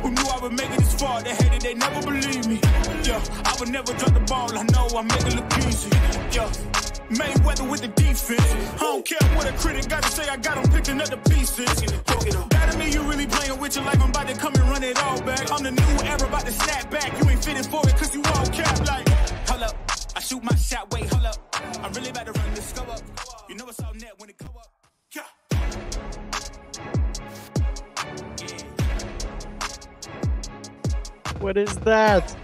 Who knew I would make it this far? They hated, they never believe me. Yeah, I would never drop the ball. I know I make it look easy. Yeah, Mayweather with the defense. I don't care what a critic got to say. I got them picking up the pieces. That to me, you really playing with your life. I'm about to come and run it all back. I'm the new era, about to snap back. You ain't fitting for it cause you all cap like. Hold up, I shoot my shot. Wait, hold up. I'm really about to run this go up. You know it's all net when it go up. Yeah. What is that?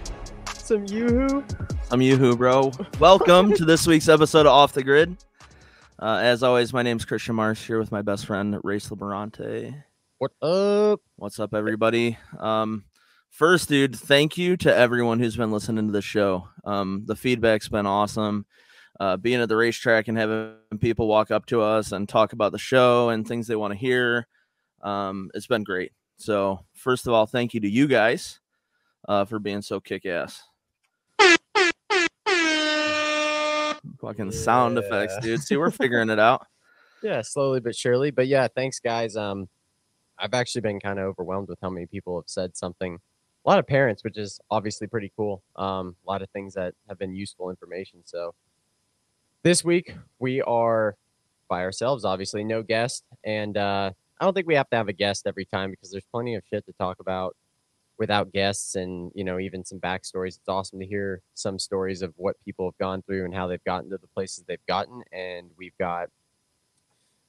Some yoo-hoo? Some yoo-hoo, bro. Welcome to this week's episode of Off the Grid. As always, my name's Christian Marsh here with my best friend, Race Liberante. What up? What's up, everybody? First, dude, thank you to everyone who's been listening to the show. The feedback's been awesome. Being at the racetrack and having people walk up to us and talk about the show and things they want to hear. It's been great. So, first of all, thank you to you guys for being so kick-ass. Fucking sound effects, dude. See, we're figuring it out. Yeah, slowly but surely. But yeah, thanks, guys. I've actually been kind of overwhelmed with how many people have said something. A lot of parents, which is obviously pretty cool. A lot of things that have been useful information. So this week we are by ourselves, obviously, no guest. And I don't think we have to have a guest every time because there's plenty of shit to talk about without guests and, you know, even some backstories. It's awesome to hear some stories of what people have gone through and how they've gotten to the places they've gotten. And we've got,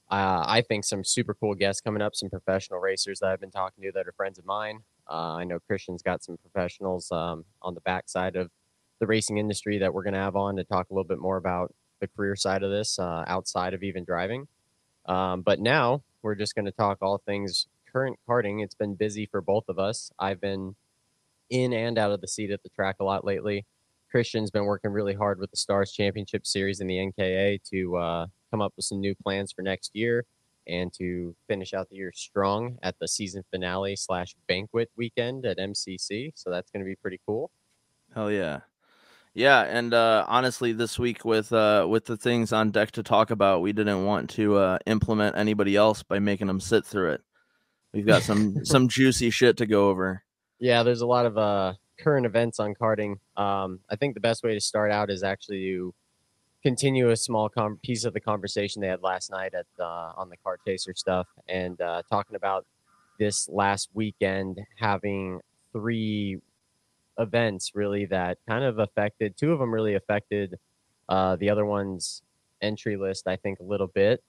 I think, some super cool guests coming up, some professional racers that I've been talking to that are friends of mine. I know Christian's got some professionals on the backside of the racing industry that we're going to have on to talk a little bit more about the career side of this outside of even driving. But now we're just going to talk all things current karting. It's been busy for both of us. I've been in and out of the seat at the track a lot lately. Christian's been working really hard with the Stars Championship Series in the NKA to come up with some new plans for next year and to finish out the year strong at the season finale / banquet weekend at MCC. So that's going to be pretty cool. Hell yeah. Yeah, and honestly, this week with the things on deck to talk about, we didn't want to implement anybody else by making them sit through it. We've got some juicy shit to go over. Yeah, there's a lot of current events on karting. I think the best way to start out is actually to continue a small piece of the conversation they had last night at on the Kart Chaser stuff and talking about this last weekend having 3 events really that kind of affected, 2 of them really affected the other one's entry list, I think, a little bit.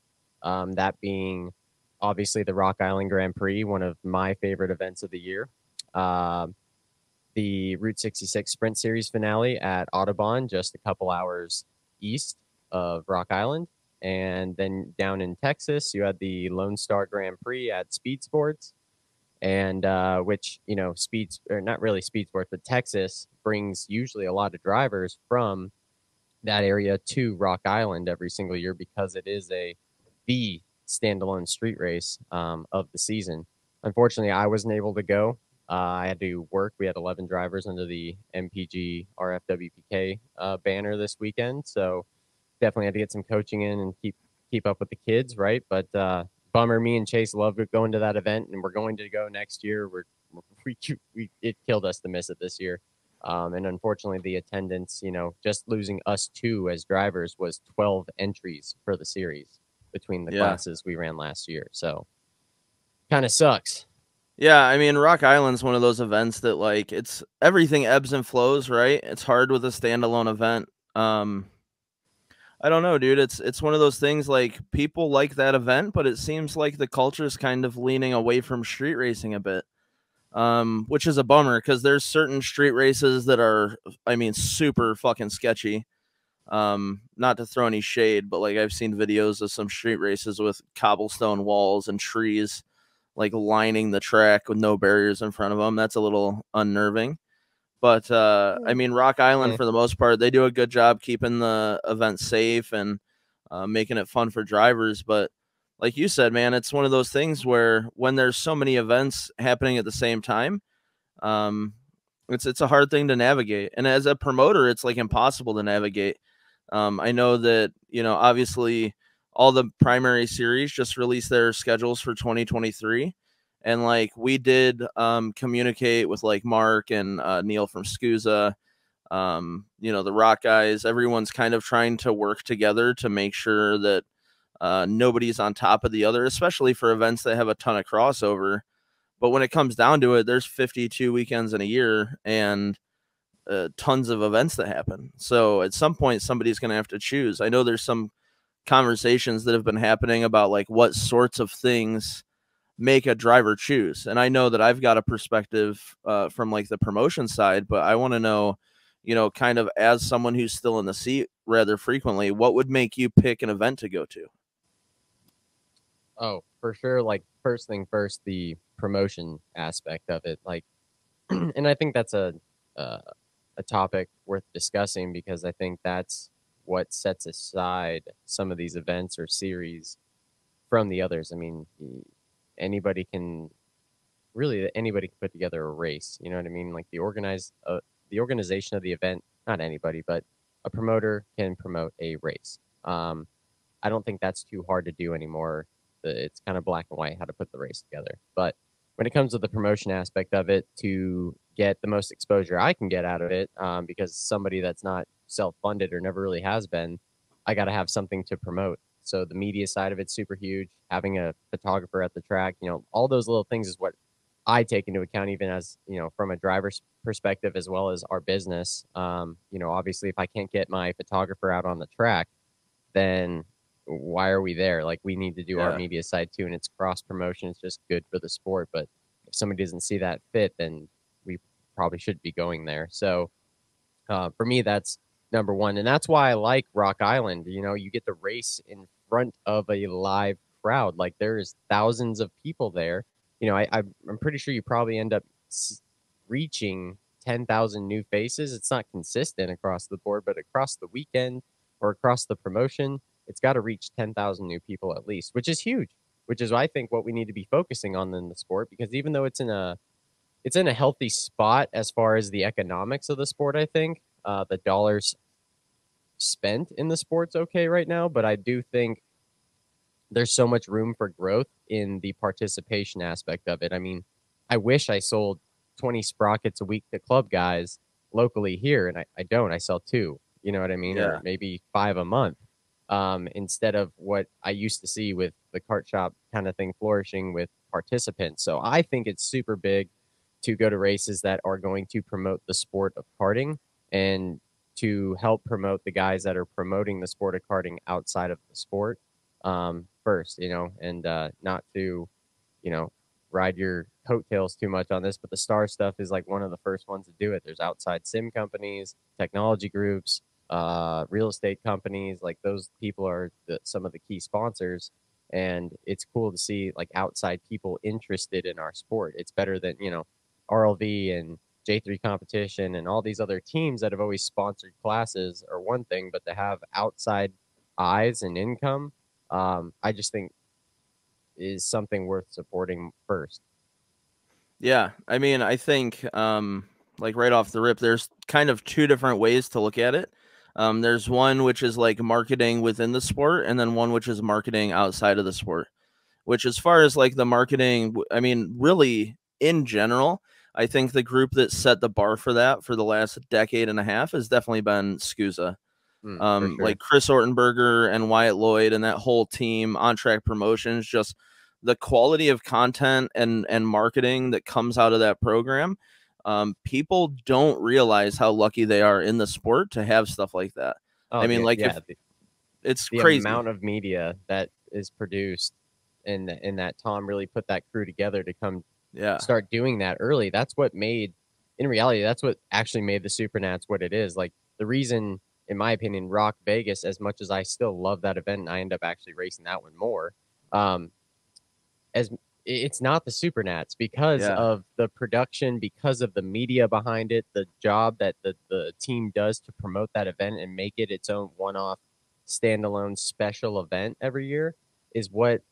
That being obviously the Rock Island Grand Prix, one of my favorite events of the year. The Route 66 Sprint Series finale at Audubon, just a couple hours east of Rock Island. And then down in Texas, you had the Lone Star Grand Prix at Speed Sports. And which, you know, not really Speed Sports, but Texas brings usually a lot of drivers from that area to Rock Island every single year because it is the standalone street race of the season. Unfortunately, I wasn't able to go. I had to work. We had 11 drivers under the MPG RFWPK banner this weekend, so definitely had to get some coaching in and keep up with the kids, right? But bummer, me and Chase love going to that event, and we're going to go next year. It killed us to miss it this year. And unfortunately, the attendance, you know, just losing us 2 as drivers was 12 entries for the series between the classes we ran last year. So kind of sucks. Yeah, I mean, Rock Island's one of those events that, like, it's everything ebbs and flows, right? It's hard with a standalone event. I don't know, dude. It's one of those things, like, people like that event, but it seems like the culture's kind of leaning away from street racing a bit, which is a bummer because there's certain street races that are, I mean, super fucking sketchy. Not to throw any shade, but like I've seen videos of some street races with cobblestone walls and trees like lining the track with no barriers in front of them. That's a little unnerving. But I mean, Rock Island, for the most part, they do a good job keeping the event safe and making it fun for drivers. But like you said, man, it's one of those things where when there's so many events happening at the same time, it's a hard thing to navigate. And as a promoter, it's like impossible to navigate. I know that, you know, obviously all the primary series just released their schedules for 2023. And like we did communicate with like Mark and Neil from SCUSA, the Rock guys. Everyone's kind of trying to work together to make sure that nobody's on top of the other, especially for events that have a ton of crossover. But when it comes down to it, there's 52 weekends in a year and tons of events that happen. So at some point, somebody's going to have to choose. I know there's some conversations that have been happening about like what sorts of things make a driver choose. And I know that I've got a perspective from like the promotion side, but I want to know, kind of as someone who's still in the seat rather frequently, what would make you pick an event to go to? Oh, for sure. Like first thing first, the promotion aspect of it. Like, and I think that's a topic worth discussing because I think that's what sets aside some of these events or series from the others. I mean, anybody can anybody can put together a race. You know what I mean? Like the organization of the event. Not anybody, but a promoter can promote a race. I don't think that's too hard to do anymore. It's kind of black and white how to put the race together. But when it comes to the promotion aspect of it, to get the most exposure I can get out of it, because somebody that's not self-funded or never really has been, I got to have something to promote. So the media side of it's super huge. Having a photographer at the track, all those little things is what I take into account, even as, from a driver's perspective, as well as our business. Obviously if I can't get my photographer out on the track, then why are we there? Like we need to do our media side too. And it's cross promotion. It's just good for the sport. But if somebody doesn't see that fit, then we probably should be going there. So for me, that's number one. And that's why I like Rock Island. You get to race in front of a live crowd. Like there's thousands of people there. I'm pretty sure you probably end up reaching 10,000 new faces. It's not consistent across the board, but across the weekend or across the promotion, it's got to reach 10,000 new people at least, which is huge, which is, I think, what we need to be focusing on in the sport, because even though it's in a healthy spot as far as the economics of the sport, I think the dollars spent in the sport's okay right now, but I do think there's so much room for growth in the participation aspect of it. I mean, I wish I sold 20 sprockets a week to club guys locally here, and I don't. I sell 2, you know what I mean? Yeah. Or maybe 5 a month, instead of what I used to see with the kart shop kind of thing flourishing with participants. So I think it's super big to go to races that are going to promote the sport of karting and to help promote the guys that are promoting the sport of karting outside of the sport. First, and not to, ride your coattails too much on this, but the star stuff is like one of the first ones to do it. There's outside sim companies, technology groups, real estate companies. Like those people are some of the key sponsors, and it's cool to see like outside people interested in our sport. It's better than, RLV and J3 competition and all these other teams that have always sponsored classes are one thing, but to have outside eyes and income, I just think is something worth supporting first. Yeah. I mean, I think like right off the rip, there's kind of 2 different ways to look at it. There's one which is like marketing within the sport, and then one which is marketing outside of the sport, which as far as like the marketing, I mean, really in general, I think the group that set the bar for that for the last decade and a half has definitely been SCUSA. For sure. Like Chris Ortenberger and Wyatt Lloyd and that whole team, On Track Promotions, just the quality of content and marketing that comes out of that program. People don't realize how lucky they are in the sport to have stuff like that. Oh, I mean, it's the crazy amount of media that is produced, and that Tom really put that crew together to come start doing that early. That's what made, in reality, that's what actually made the Supernats what it is. Like the reason, in my opinion, Rock Vegas, as much as I still love that event, and I end up actually racing that one more, as it's not the Supernats because of the production, because of the media behind it, the job that the team does to promote that event and make it its own one-off, standalone special event every year is what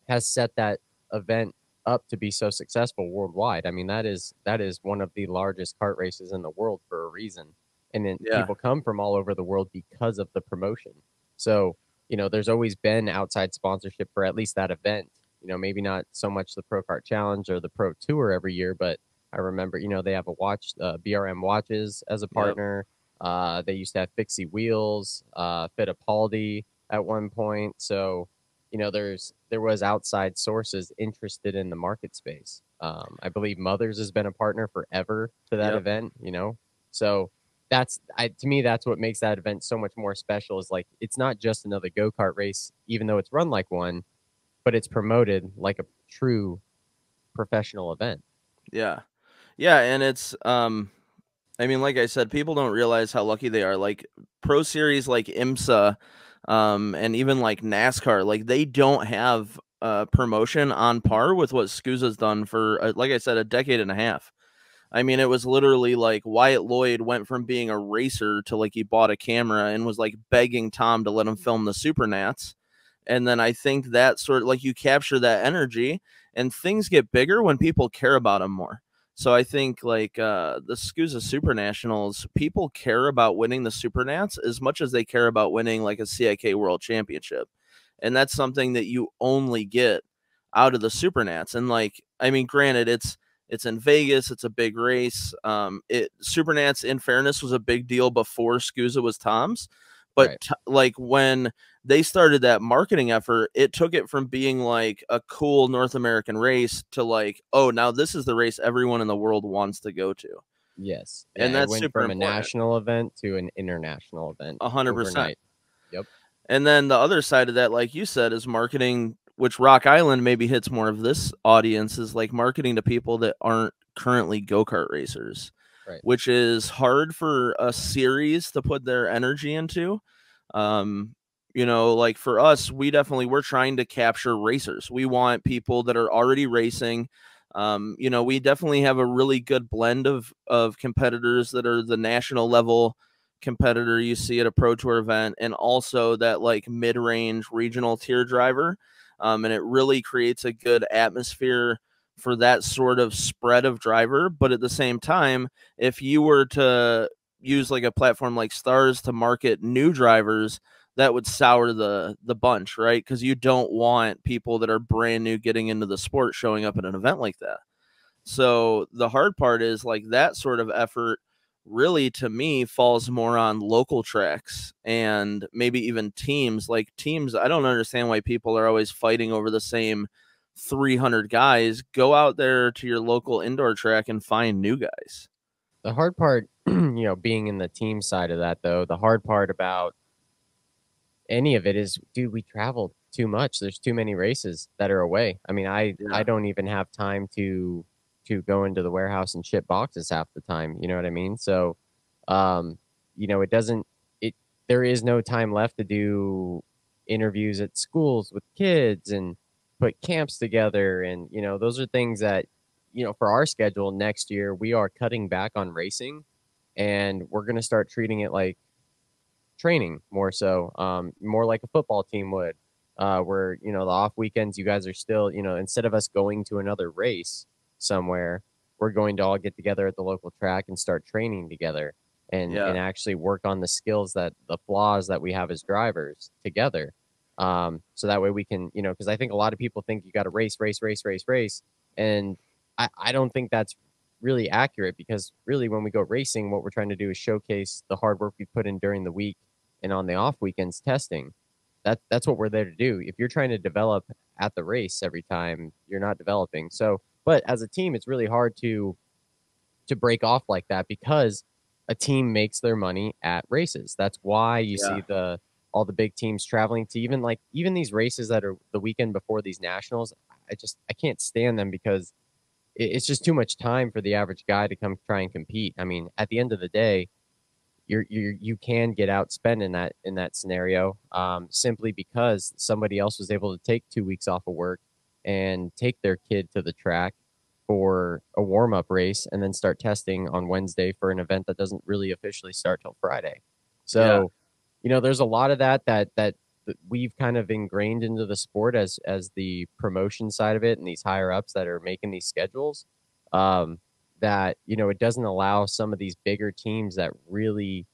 has set that event up to be so successful worldwide. I mean, that is one of the largest kart races in the world for a reason. And then people come from all over the world because of the promotion. So, there's always been outside sponsorship for at least that event. maybe not so much the Pro Kart Challenge or the Pro Tour every year, but I remember, they have a watch, BRM watches as a Yep. partner. They used to have Fixie Wheels, Fittipaldi at one point. So, there was outside sources interested in the market space. I believe Mothers has been a partner forever to that Yep. event, So to me, that's what makes that event so much more special, is like, it's not just another go-kart race, even though it's run like one, but it's promoted like a true professional event. Yeah. Yeah, and it's I mean, like I said, people don't realize how lucky they are. Like pro series like IMSA, and even like NASCAR, like they don't have promotion on par with what SCUSA's done for, like I said, a decade and a half. I mean, it was literally like Wyatt Lloyd went from being a racer to like he bought a camera and was like begging Tom to let him film the Supernats. And then I think that sort of like you capture that energy and things get bigger when people care about them more. So I think like the SCUSA Super Nationals, people care about winning the Supernats as much as they care about winning like a CIK World Championship. And that's something that you only get out of the Supernats. And like, I mean, granted, it's in Vegas. It's a big race. Supernats, in fairness, was a big deal before SCUSA was Tom's. But Right. like when they started that marketing effort, it took it from being like a cool North American race to like, oh, now this is the race everyone in the world wants to go to. Yes. And Yeah, it that's went super from a important. national event to an international event 100%. overnight. Yep. And then the other side of that, like you said, is marketing, which Rock Island maybe hits more of this audience, is like marketing to people that aren't currently go-kart racers, Right. which is hard for a series to put their energy into. Like for us, we're trying to capture racers. We want people that are already racing. We definitely have a really good blend of competitors that are the national level competitor you see at a pro tour event, and also that like mid-range regional tier driver. And it really creates a good atmosphere for that sort of spread of driver. But at the same time, if you were to use like a platform like Stars to market new drivers, that would sour the bunch, right? Because you don't want people that are brand new getting into the sport showing up at an event like that. So the hard part is like that sort of effort really, to me, falls more on local tracks and maybe even teams. Like teams, I don't understand why people are always fighting over the same 300 guys. Go out there to your local indoor track and find new guys. The hard part, being in the team side of that, though, the hard part about any of it is, dude, we travel too much. There's too many races that are away. I mean, I Yeah. don't even have time to go into the warehouse and ship boxes half the time. You know what I mean? So, it doesn't. There is no time left to do interviews at schools with kids and put camps together, and those are things that for our schedule next year we are cutting back on racing, and we're going to start treating it like training more so, more like a football team would, where, the off weekends, you guys are still, instead of us going to another race somewhere, we're going to all get together at the local track and start training together and Yeah. actually work on the skills, the flaws that we have as drivers together. So that way we can, because I think a lot of people think you got to race, race, race, race, race. And I don't think that's really accurate, because really when we go racing, what we're trying to do is showcase the hard work we put in during the week and on the off weekends testing. That's what we're there to do. If you're trying to develop at the race every time, you're not developing. So, but as a team, it's really hard to break off like that, because a team makes their money at races. That's why you Yeah. see all the big teams traveling to even these races that are the weekend before these nationals. I can't stand them, because it's just too much time for the average guy to come try and compete. I mean, at the end of the day, you can get outspent in that scenario, simply because somebody else was able to take 2 weeks off of work and take their kid to the track for a warm up race and then start testing on Wednesday for an event that doesn't really officially start till Friday. So, there's a lot of that we've kind of ingrained into the sport as the promotion side of it, and these higher ups that are making these schedules. That it doesn't allow some of these bigger teams that really,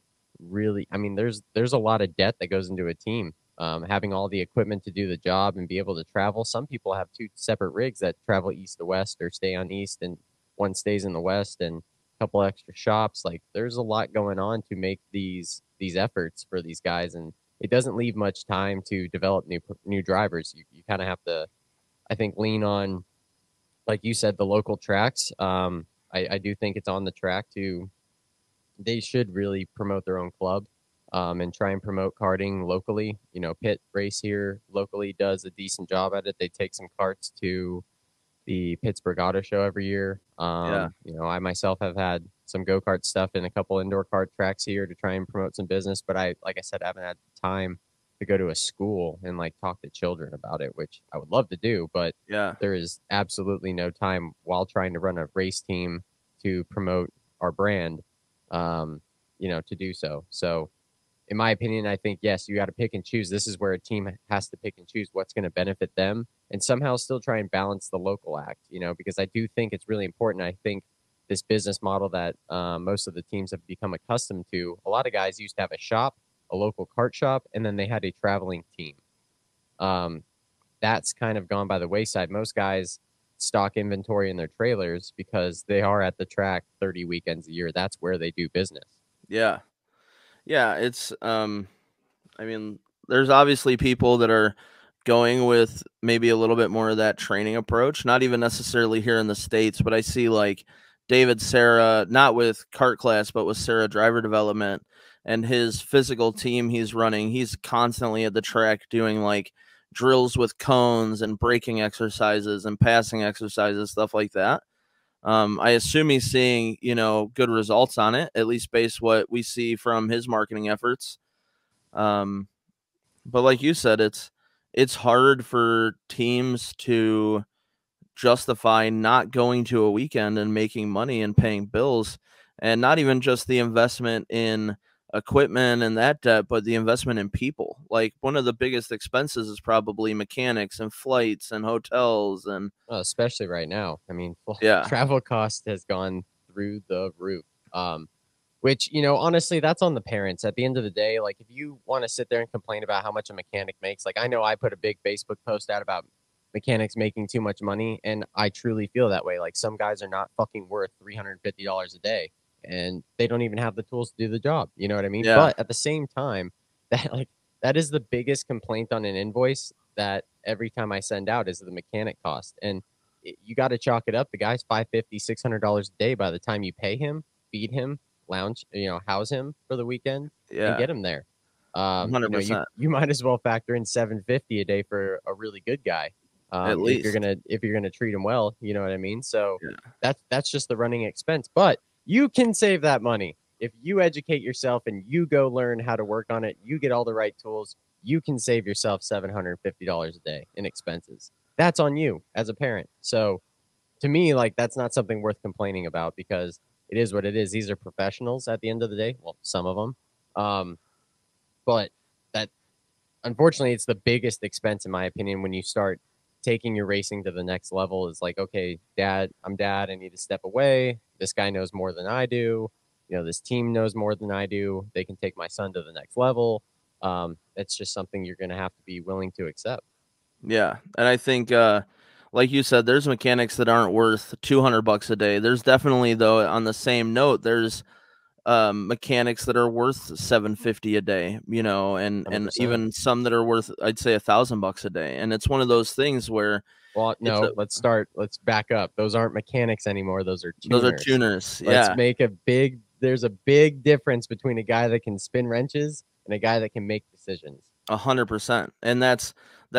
I mean, there's a lot of debt that goes into a team, having all the equipment to do the job and be able to travel. Some people have 2 separate rigs that travel east to west or stay on east, and one stays in the west, and a couple extra shops. Like, there's a lot going on to make these efforts for these guys, and it doesn't leave much time to develop new drivers. You kind of have to, I think, lean on, like you said, the local tracks. I do think it's on the track to, they should really promote their own club, and try and promote karting locally. You know, Pit Race here locally does a decent job at it. They take some karts to the Pittsburgh Auto Show every year. You know, I myself have had some go-kart stuff in a couple indoor kart tracks here to try and promote some business, but like I said, I haven't had time to go to a school and like talk to children about it, which I would love to do, but there is absolutely no time while trying to run a race team to promote our brand, you know, to do so. So in my opinion, I think, yes, you got to pick and choose. This is where a team has to pick and choose what's going to benefit them and somehow still try and balance the local act, you know, because I do think it's really important. I think this business model that most of the teams have become accustomed to, a lot of guys used to have a shop, a local kart shop, and then they had a traveling team. That's kind of gone by the wayside. Most guys stock inventory in their trailers because they are at the track 30 weekends a year. That's where they do business. Yeah. Yeah, it's I mean, there's obviously people that are going with maybe a little bit more of that training approach, not even necessarily here in the States, but I see like David Serra, not with kart class, but with Serra driver development and his physical team he's running. He's constantly at the track doing like drills with cones and braking exercises and passing exercises, stuff like that. I assume he's seeing, you know, good results on it, at least based what we see from his marketing efforts. But like you said, it's hard for teams to justify not going to a weekend and making money and paying bills, and not even just the investment in equipment and that debt, but the investment in people. Like, one of the biggest expenses is probably mechanics and flights and hotels, and especially right now. I mean, yeah, travel cost has gone through the roof. Which, you know, honestly, that's on the parents. At the end of the day, like, if you want to sit there and complain about how much a mechanic makes, like, I know I put a big Facebook post out about mechanics making too much money, and I truly feel that way. Like, some guys are not fucking worth $350 a day, and they don't even have the tools to do the job. You know what I mean? Yeah. But at the same time, that is the biggest complaint on an invoice that every time I send out is the mechanic cost. And you got to chalk it up. The guy's $550, $600 a day by the time you pay him, feed him, lounge, you know, house him for the weekend, and get him there. 100%. You know, you might as well factor in $750 a day for a really good guy. At least if you're gonna treat him well, you know what I mean? So that's just the running expense. But you can save that money if you educate yourself and you go learn how to work on it. You get all the right tools. You can save yourself $750 a day in expenses. That's on you as a parent. So to me, like, that's not something worth complaining about, because it is what it is. These are professionals at the end of the day. Well, some of them. But that, unfortunately, it's the biggest expense, in my opinion, when you start taking your racing to the next level. Is like, okay, I'm dad. I need to step away. This guy knows more than I do. You know, this team knows more than I do. They can take my son to the next level. It's just something you're going to have to be willing to accept. Yeah. And I think, like you said, there's mechanics that aren't worth $200 a day. There's definitely, though, on the same note, there's mechanics that are worth $750 a day, you know, and 100%. even some that are worth, I'd say, $1,000 a day. And it's one of those things where, well, no, let's back up. Those aren't mechanics anymore. Those are tuners. Those are tuners. Let's make there's a big difference between a guy that can spin wrenches and a guy that can make decisions. 100%. And that's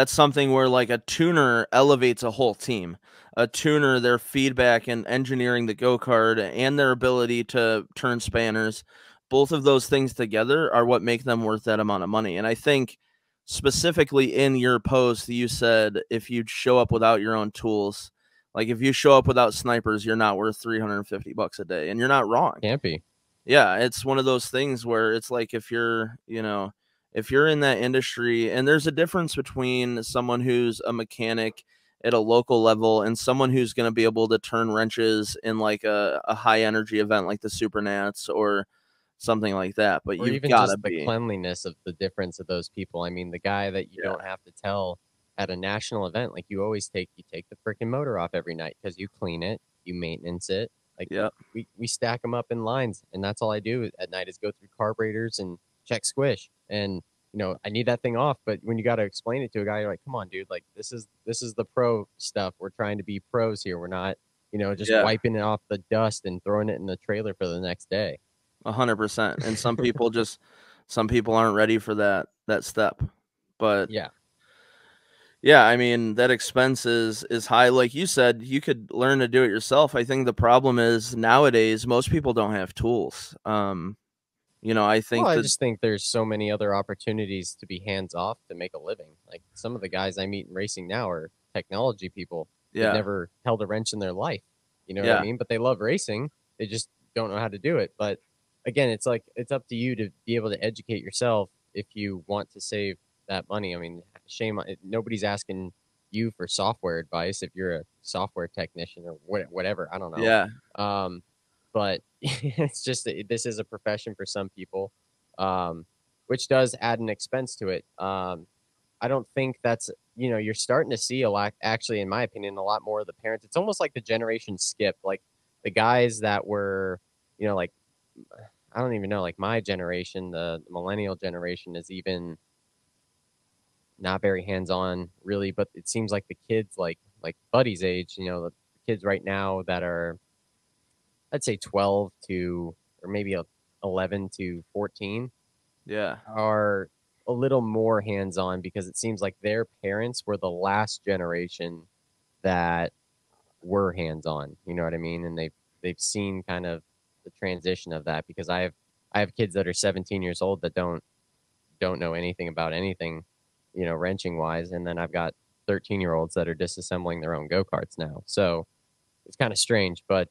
something where, like, a tuner elevates a whole team. A tuner, their feedback and engineering the go-kart and their ability to turn spanners, both of those things together are what make them worth that amount of money. And I think specifically in your post, you said if you show up without your own tools, like if you show up without snipers, you're not worth $350 a day. And you're not wrong. Can't be. Yeah, it's one of those things where it's like, if you're, you know, if you're in that industry, and there's a difference between someone who's a mechanic at a local level and someone who's going to be able to turn wrenches in like a high energy event like the Supernats, or something like that. But Or you've even got to just the be. cleanliness of the difference of those people. I mean, the guy that you don't have to tell at a national event, like you always take the freaking motor off every night because you clean it, you maintenance it. Like Yep. we stack them up in lines, and that's all I do at night is go through carburetors and check squish. And I need that thing off. But when you got to explain it to a guy, you're like, come on, dude, like this is the pro stuff. We're trying to be pros here. We're not, just Yeah. wiping it off the dust and throwing it in the trailer for the next day. 100%. And some people aren't ready for that step. But yeah, I mean, that expense is high. Like you said, you could learn to do it yourself. I think the problem is nowadays most people don't have tools. I think I that just think there's so many other opportunities to be hands off to make a living. Like some of the guys I meet in racing now are technology people. They've never held a wrench in their life. You know what I mean? But they love racing. They just don't know how to do it. But again, it's like it's up to you to be able to educate yourself if you want to save that money. I mean, nobody's asking you for software advice if you're a software technician or whatever. I don't know. Yeah. But it's just this is a profession for some people, which does add an expense to it. I don't think that's you're starting to see a lot, actually, in my opinion, a lot more of the parents. It's almost like the generation skip, like the guys that were, like I don't even know, like my generation, the millennial generation is even not very hands-on really, but it seems like the kids like Buddy's age, the kids right now that are, I'd say 12 to, or maybe 11 to 14 are a little more hands-on because it seems like their parents were the last generation that were hands-on, you know what I mean? And they've seen kind of the transition of that because I have kids that are 17 years old that don't know anything about anything, wrenching wise. And then I've got 13-year-olds that are disassembling their own go-karts now. So it's kind of strange, but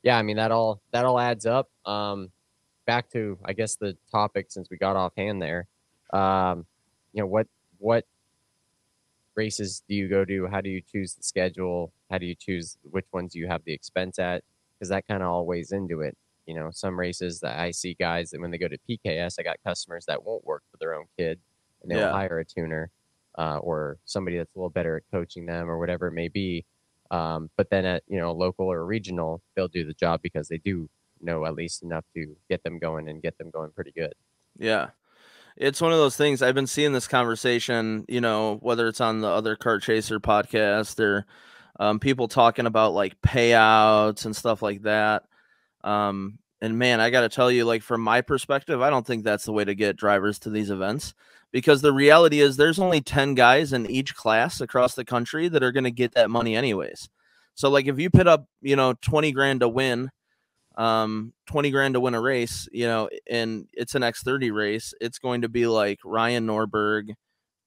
yeah, I mean, that all adds up. Back to, I guess, the topic since we got offhand there. What races do you go to? How do you choose the schedule? How do you choose which ones you have the expense at? Because that kind of all weighs into it. Some races that I see guys that when they go to PKS, I got customers that won't work for their own kid and they'll hire a tuner or somebody that's a little better at coaching them or whatever it may be. But then at, local or regional, they'll do the job because they do know at least enough to get them going and get them going pretty good. Yeah. It's one of those things. I've been seeing this conversation, whether it's on the other Kart Chaser podcast or people talking about like payouts and stuff like that. And man, I got to tell you, like, from my perspective, I don't think that's the way to get drivers to these events, because the reality is there's only 10 guys in each class across the country that are going to get that money anyways. So like if you put up, 20 grand to win, 20 grand to win a race, and it's an X30 race, it's going to be like Ryan Norberg,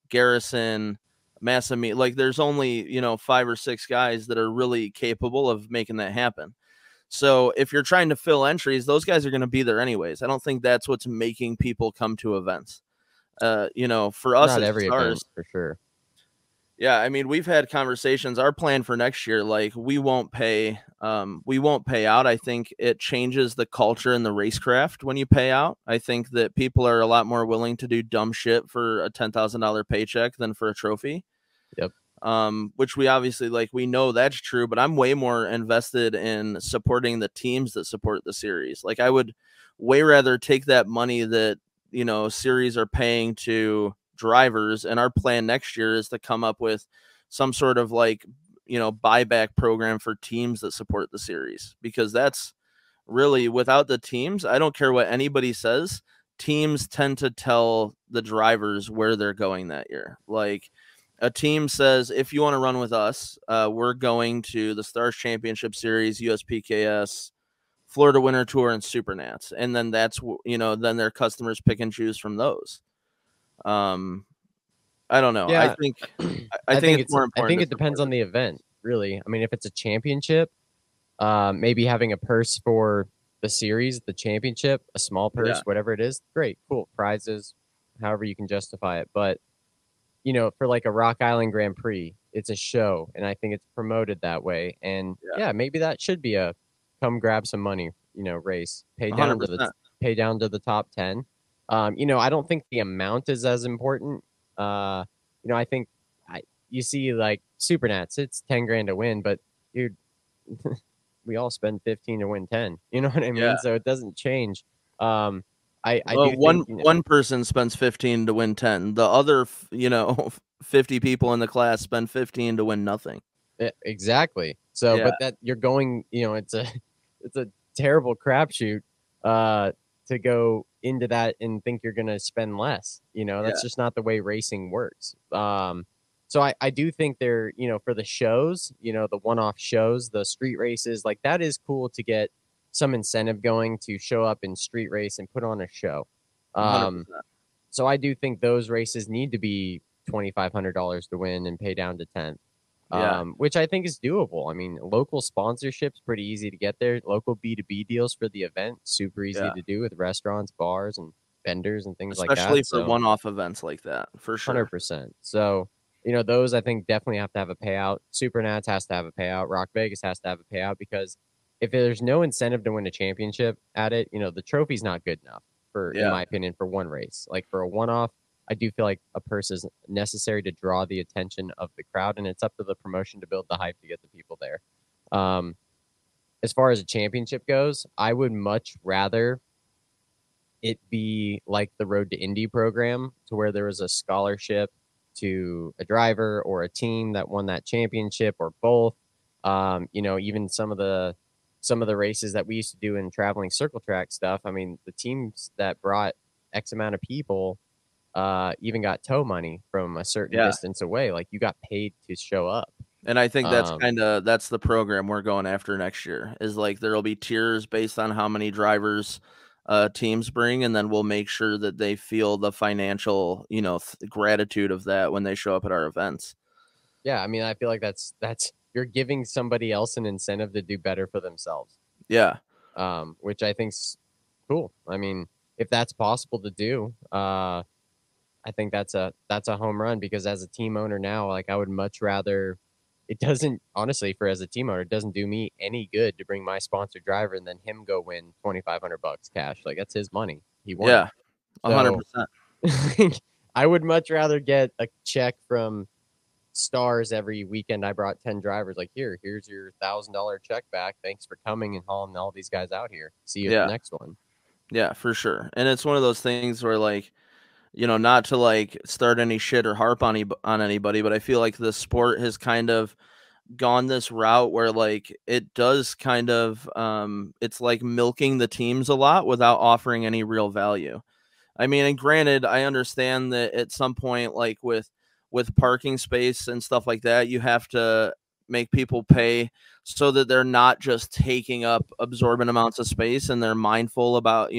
Garrison, Massami. Like there's only, 5 or 6 guys that are really capable of making that happen. So if you're trying to fill entries, those guys are going to be there anyways. I don't think that's what's making people come to events. For us, not every event for sure. Yeah, I mean, we've had conversations. Our plan for next year, like we won't pay out. I think it changes the culture in the racecraft when you pay out. I think that people are a lot more willing to do dumb shit for a $10,000 paycheck than for a trophy. Yep. Which we obviously we know that's true, but I'm way more invested in supporting the teams that support the series. Like I would way rather take that money that, series are paying to drivers. And our plan next year is to come up with some sort of buyback program for teams that support the series, because that's really, without the teams, I don't care what anybody says, teams tend to tell the drivers where they're going that year. Like, a team says, if you want to run with us, we're going to the Stars Championship Series, USPKS, Florida Winter Tour, and Supernats. And then that's, then their customers pick and choose from those. I don't know. Yeah, I think it's more important. I think it depends on the event, really. I mean, if it's a championship, maybe having a purse for the series, the championship, a small purse, whatever it is, great, cool. Prizes, however you can justify it. But for like a Rock Island Grand Prix, it's a show, and I think it's promoted that way. And maybe that should be a come grab some money, race. Pay down 100%. pay down to the top 10. You know, I don't think the amount is as important. You know, I think you see like Supernats, it's 10 grand to win, but dude, we all spend 15 to win 10. You know what I Yeah. mean? So it doesn't change. I Well, do think, you know, one person spends 15 to win 10. The other, 50 people in the class spend 15 to win nothing. exactly. So, Yeah. but that you're going, you know, it's a it's a terrible crapshoot to go into that and think you're going to spend less. You know, that's Yeah. just not the way racing works. So I do think they're, you know, for the shows, you know, the one-off shows, the street races, like that is cool to get some incentive going to show up in street race and put on a show. 100%. So I do think those races need to be $2,500 to win and pay down to 10th, Yeah. which I think is doable. I mean, local sponsorships pretty easy to get there. Local B2B deals for the event, super easy Yeah. to do with restaurants, bars, and vendors and things like Especially that. for So one-off events like that, for sure. 100%. So, you know, those I think definitely have to have a payout. Supernats has to have a payout. Rock Vegas has to have a payout because if there's no incentive to win a championship at it, you know, the trophy's not good enough for, in Yeah. my opinion, for one race. Like for a one-off, I do feel like a purse is necessary to draw the attention of the crowd, and it's up to the promotion to build the hype to get the people there. As far as a championship goes, I would much rather it be like the Road to Indy program, to where there was a scholarship to a driver or a team that won that championship or both. You know, even some of the races that we used to do in traveling circle track stuff. I mean, the teams that brought X amount of people even got tow money from a certain Yeah. distance away. Like you got paid to show up. And I think that's Um, that's the program we're going after next year. Is like there'll be tiers based on how many drivers teams bring, and then we'll make sure that they feel the financial, gratitude of that when they show up at our events. yeah, I mean, I feel like that's you're giving somebody else an incentive to do better for themselves. Yeah. Which I think's cool. I mean, if that's possible to do, I think that's a home run because as a team owner now, like I would much rather. It doesn't honestly for as a team owner, it doesn't do me any good to bring my sponsored driver and then him go win $2,500 cash. Like that's his money. He won it. Yeah. 100%. So I would much rather get a check from Stars every weekend. I brought 10 drivers. Like here's your $1,000 check back. Thanks for coming and hauling all these guys out here. See you at Yeah. the next one. Yeah, for sure. And it's one of those things where like, not to like start any shit or harp on anybody, but I feel like the sport has kind of gone this route where like it does kind of it's like milking the teams a lot without offering any real value. I mean, and granted, I understand that at some point, like with parking space and stuff like that, you have to make people pay so that they're not just taking up absorbent amounts of space and they're mindful about,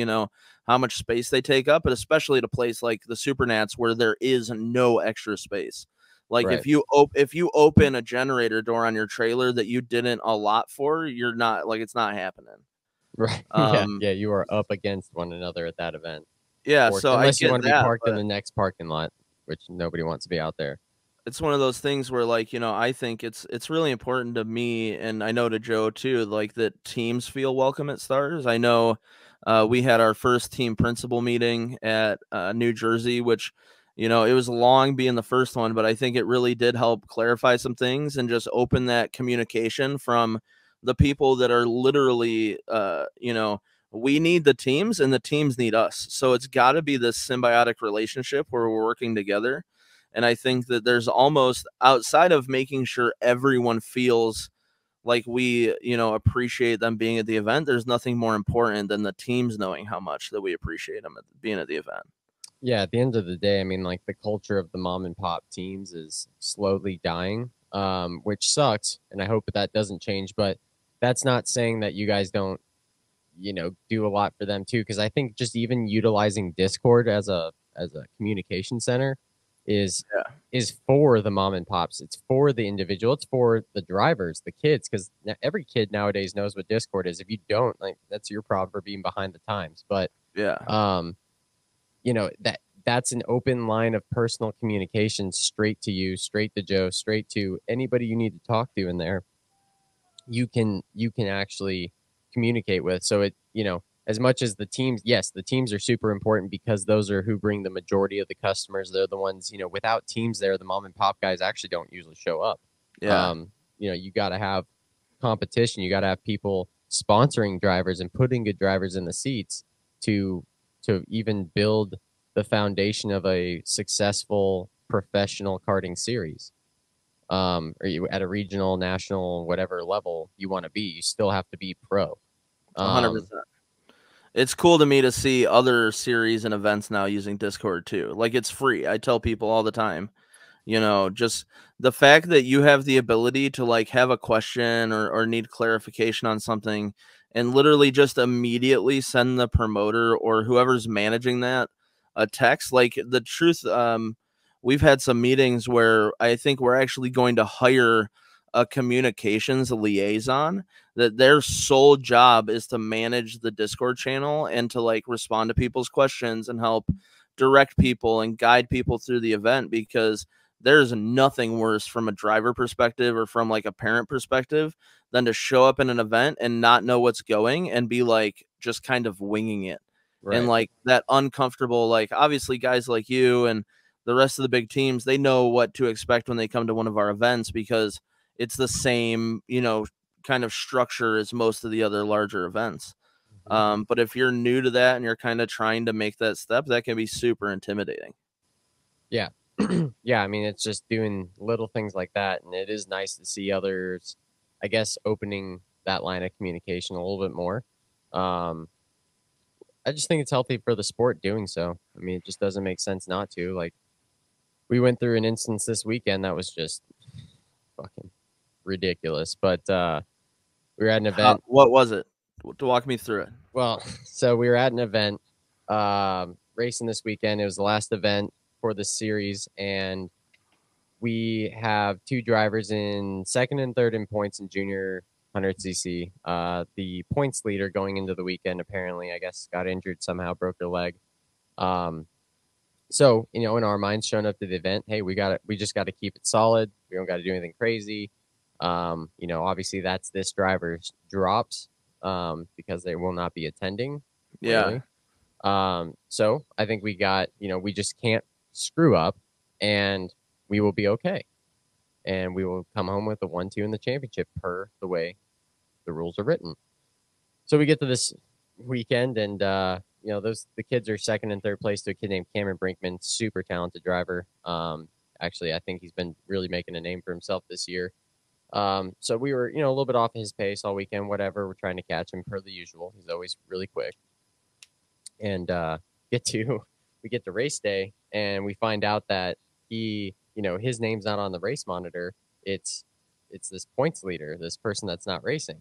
how much space they take up, but especially at a place like the Supernats where there is no extra space. Like Right. if you open a generator door on your trailer that you didn't allot for, you're not like it's not happening. Right. Yeah. You are up against one another at that event. Yeah, Or so I unless you get want to be that, parked in but the next parking lot, which nobody wants to be out there. it's one of those things where like, I think it's really important to me, and I know to Joe too, like that teams feel welcome at Stars. I know we had our first team principal meeting at New Jersey, which it was long being the first one, but I think it really did help clarify some things and just open that communication from the people that are literally we need the teams and the teams need us. So it's got to be this symbiotic relationship where we're working together. And I think that there's almost, outside of making sure everyone feels like we, appreciate them being at the event, there's nothing more important than the teams knowing how much that we appreciate them being at the event. Yeah, at the end of the day, I mean, like the culture of the mom and pop teams is slowly dying, which sucks. And I hope that doesn't change. But that's not saying that you guys don't, do a lot for them too. Because I think just even utilizing Discord as a communication center is for the mom and pops. It's for the individual. It's for the drivers, the kids, because every kid nowadays knows what Discord is. If you don't, like, that's your problem for being behind the times. But that's an open line of personal communication straight to you, straight to Joe, straight to anybody you need to talk to in there. You can actually communicate with. So as much as the teams, yes, the teams are super important because those are who bring the majority of the customers. They're the ones, without teams there, the mom and pop guys actually don't usually show up. Yeah. You got to have competition. You got to have people sponsoring drivers and putting good drivers in the seats to even build the foundation of a successful professional karting series. Or you at a regional, national, whatever level you want to be, you still have to be pro. 100%. It's cool to me to see other series and events now using Discord too. Like, it's free. I tell people all the time, just the fact that you have the ability to like have a question or need clarification on something and literally just immediately send the promoter or whoever's managing that a text. Like, the truth, we've had some meetings where I think we're actually going to hire a communications liaison that their sole job is to manage the Discord channel and to like respond to people's questions and help direct people and guide people through the event, because there's nothing worse from a driver perspective or from like a parent perspective than to show up in an event and not know what's going and be like just kind of winging it. Right. And like that uncomfortable, like obviously guys like you and the rest of the big teams, they know what to expect when they come to one of our events because it's the same, kind of structure as most of the other larger events. But if you're new to that and you're kind of trying to make that step, that can be super intimidating. Yeah. Yeah. I mean, it's just doing little things like that. And it is nice to see others, I guess, opening that line of communication a little bit more. I just think it's healthy for the sport doing so. I mean, it just doesn't make sense not to. Like, we went through an instance this weekend that was just fucking ridiculous. But we were at an event. What was it? To walk me through it. Well, so we were at an event racing this weekend. It was the last event for the series, and we have two drivers in second and third in points in junior 100cc. The points leader going into the weekend apparently, I guess, got injured somehow, broke her leg. So, in our minds, showing up to the event, hey, we just got to keep it solid. We don't got to do anything crazy. Obviously that's this driver's drops because they will not be attending. Yeah. Really. So I think we got, we just can't screw up and we will be okay. And we will come home with a 1-2 in the championship per the way the rules are written. So we get to this weekend and, the kids are second and third place to a kid named Cameron Brinkman, super talented driver. Actually, I think he's been really making a name for himself this year. So we were, a little bit off his pace all weekend, whatever. We're trying to catch him per the usual. He's always really quick. And we get to race day and we find out that he, his name's not on the race monitor. It's this points leader, this person that's not racing.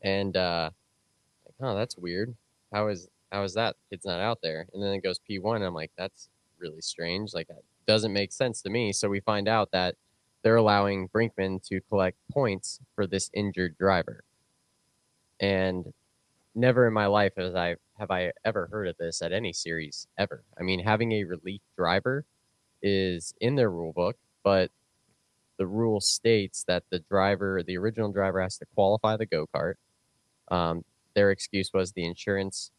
And that's weird. How is that? The kid's not out there. And then it goes P1. And I'm like, that's really strange. Like, that doesn't make sense to me. So we find out that they're allowing Brinkman to collect points for this injured driver. And never in my life have I ever heard of this at any series ever. I mean, having a relief driver is in their rule book, but the rule states that the original driver has to qualify the go-kart. Their excuse was the insurance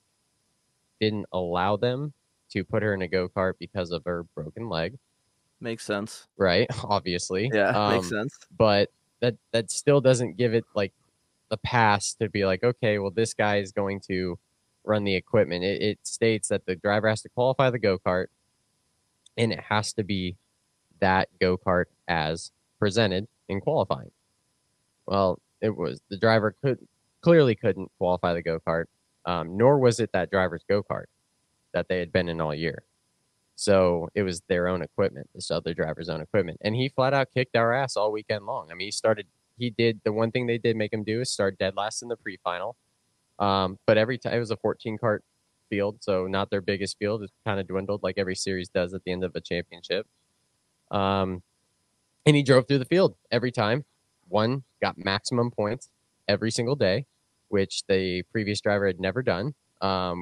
didn't allow them to put her in a go-kart because of her broken leg. Makes sense. Right, obviously. Yeah, makes sense. But that still doesn't give it like the pass to be like, okay, well, this guy is going to run the equipment. It states that the driver has to qualify the go-kart, and it has to be that go-kart as presented in qualifying. Well, the driver clearly couldn't qualify the go-kart, nor was it that driver's go-kart that they had been in all year. So it was their own equipment, this other driver's own equipment. And he flat out kicked our ass all weekend long. I mean, he did the one thing they did make him do is start dead last in the pre-final. But every time it was a 14 kart field, so not their biggest field. It kind of dwindled like every series does at the end of a championship. And he drove through the field every time. One got maximum points every single day, which the previous driver had never done,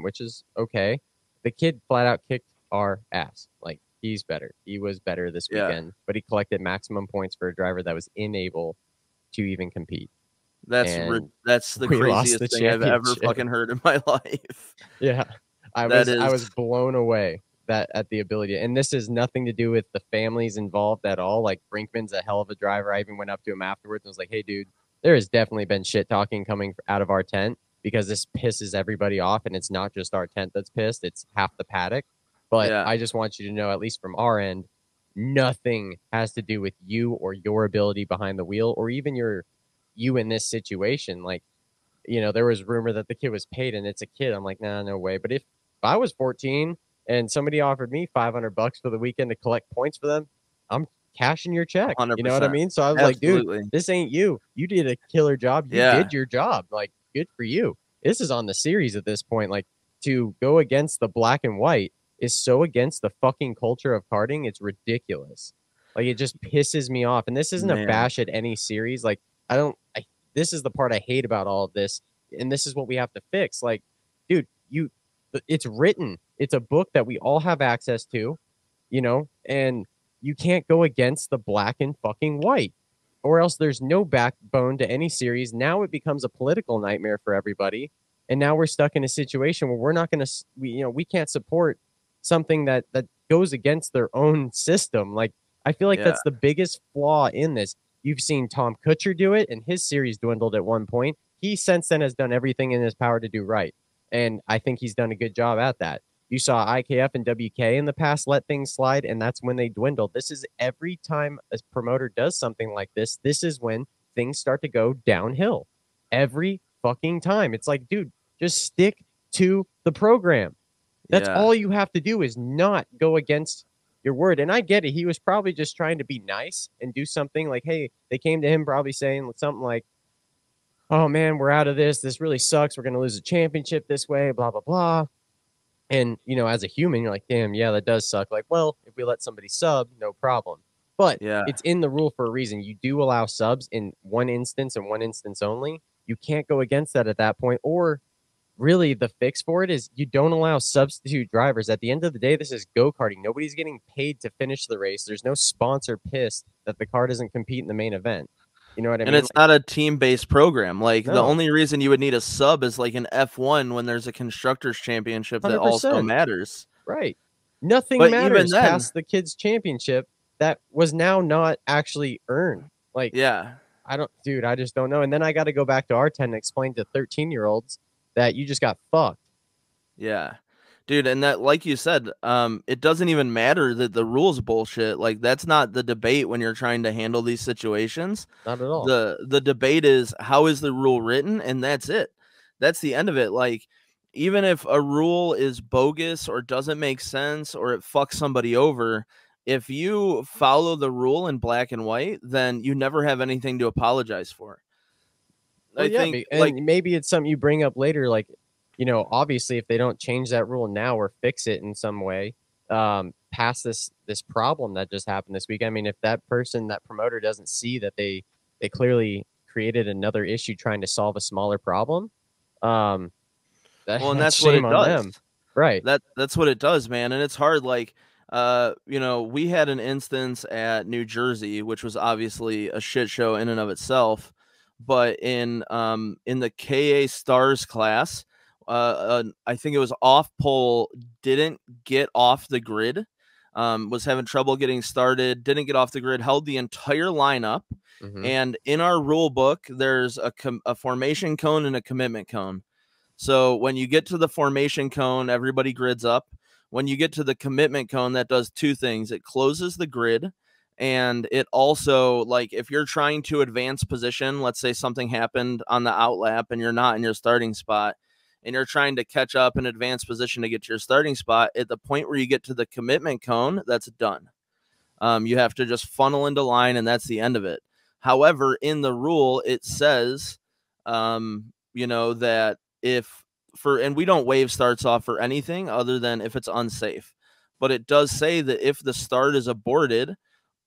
which is okay. The kid flat out kicked our ass. Like, he's better. He was better this weekend, but he collected maximum points for a driver that was unable to even compete. That's and that's the we lost the craziest thing I've ever championship. fucking heard in my life. Yeah, I That was is blown away that at the ability, and this has nothing to do with the families involved at all. Like Brinkman's a hell of a driver. I even went up to him afterwards and was like, "Hey, dude, there has definitely been shit talking coming out of our tent because this pisses everybody off, and it's not just our tent that's pissed; it's half the paddock." But yeah. I just want you to know, at least from our end, nothing has to do with you or your ability behind the wheel, or even you in this situation. Like, there was rumor that the kid was paid, and it's a kid. I'm like, nah, no way. But if I was 14 and somebody offered me $500 for the weekend to collect points for them, I'm cashing your check. You know what I 100%. mean? So I was like, dude, Absolutely. this ain't you. You did a killer job. You Yeah. did your job. Like, good for you. This is on the series at this point. Like, to go against the black and white is so against the fucking culture of karting. It's ridiculous. Like, it just pisses me off. And this isn't a Man. bash at any series. Like, this is the part I hate about all of this. And this is what we have to fix. Like, dude, it's written. It's a book that we all have access to, and you can't go against the black and fucking white, or else there's no backbone to any series. Now it becomes a political nightmare for everybody. And now we're stuck in a situation where we're not going to, we can't support something that goes against their own system. Like, I feel like that's the biggest flaw in this. You've seen Tom Kutcher do it, and his series dwindled at one point. He since then has done everything in his power to do right. And I think he's done a good job at that. You saw IKF and WK in the past let things slide, and that's when they dwindled. This is every time a promoter does something like this, this is when things start to go downhill. Every fucking time. It's like, dude, just stick to the program. That's all you have to do, is not go against your word. And I get it. He was probably just trying to be nice and do something like, hey, they came to him probably saying something like, oh man, we're out of this. This really sucks. We're going to lose a championship this way, blah, blah, blah. And, as a human, you're like, damn, yeah, that does suck. Like, well, if we let somebody sub, no problem. But it's in the rule for a reason. You do allow subs in one instance and one instance only. You can't go against that at that point. Or really the fix for it is you don't allow substitute drivers. At the end of the day, this is go-karting. Nobody's getting paid to finish the race. There's no sponsor pissed that the car doesn't compete in the main event. You know what I mean? And it's not a team-based program. Like, No. the only reason you would need a sub is like an F1 when there's a constructors championship that 100%. also matters. Right. Nothing But matters even then, past the kids' championship that was now not actually earned. Like, I just don't know. And then I got to go back to our 10 and explain to 13-year-olds that you just got fucked. Yeah. Dude, and that, like you said, it doesn't even matter that the rules bullshit. Like, that's not the debate when you're trying to handle these situations. Not at all. The debate is, how is the rule written? And that's it. That's the end of it. Like, even if a rule is bogus or doesn't make sense or it fucks somebody over, if you follow the rule in black and white, then you never have anything to apologize for. Well, I think, and like, maybe it's something you bring up later, like, obviously if they don't change that rule now or fix it in some way, past this problem that just happened this week. I mean, if that promoter doesn't see that they clearly created another issue trying to solve a smaller problem, and that's shame what it on does. them. Right. That's what it does, man. And it's hard. Like, we had an instance at New Jersey, which was obviously a shit show in and of itself. But in the KA Stars class, I think it was off pole, didn't get off the grid, was having trouble getting started, didn't get off the grid, held the entire lineup. Mm-hmm. And in our rule book, there's a formation cone and a commitment cone. So when you get to the formation cone, everybody grids up. When you get to the commitment cone, that does two things. It closes the grid. And it also, like, if you're trying to advance position, let's say something happened on the out lap and you're not in your starting spot and you're trying to catch up and advance position to get to your starting spot, at the point where you get to the commitment cone, that's done. You have to just funnel into line and that's the end of it. However, in the rule, it says, that and we don't waive starts off for anything other than if it's unsafe. But it does say that if the start is aborted,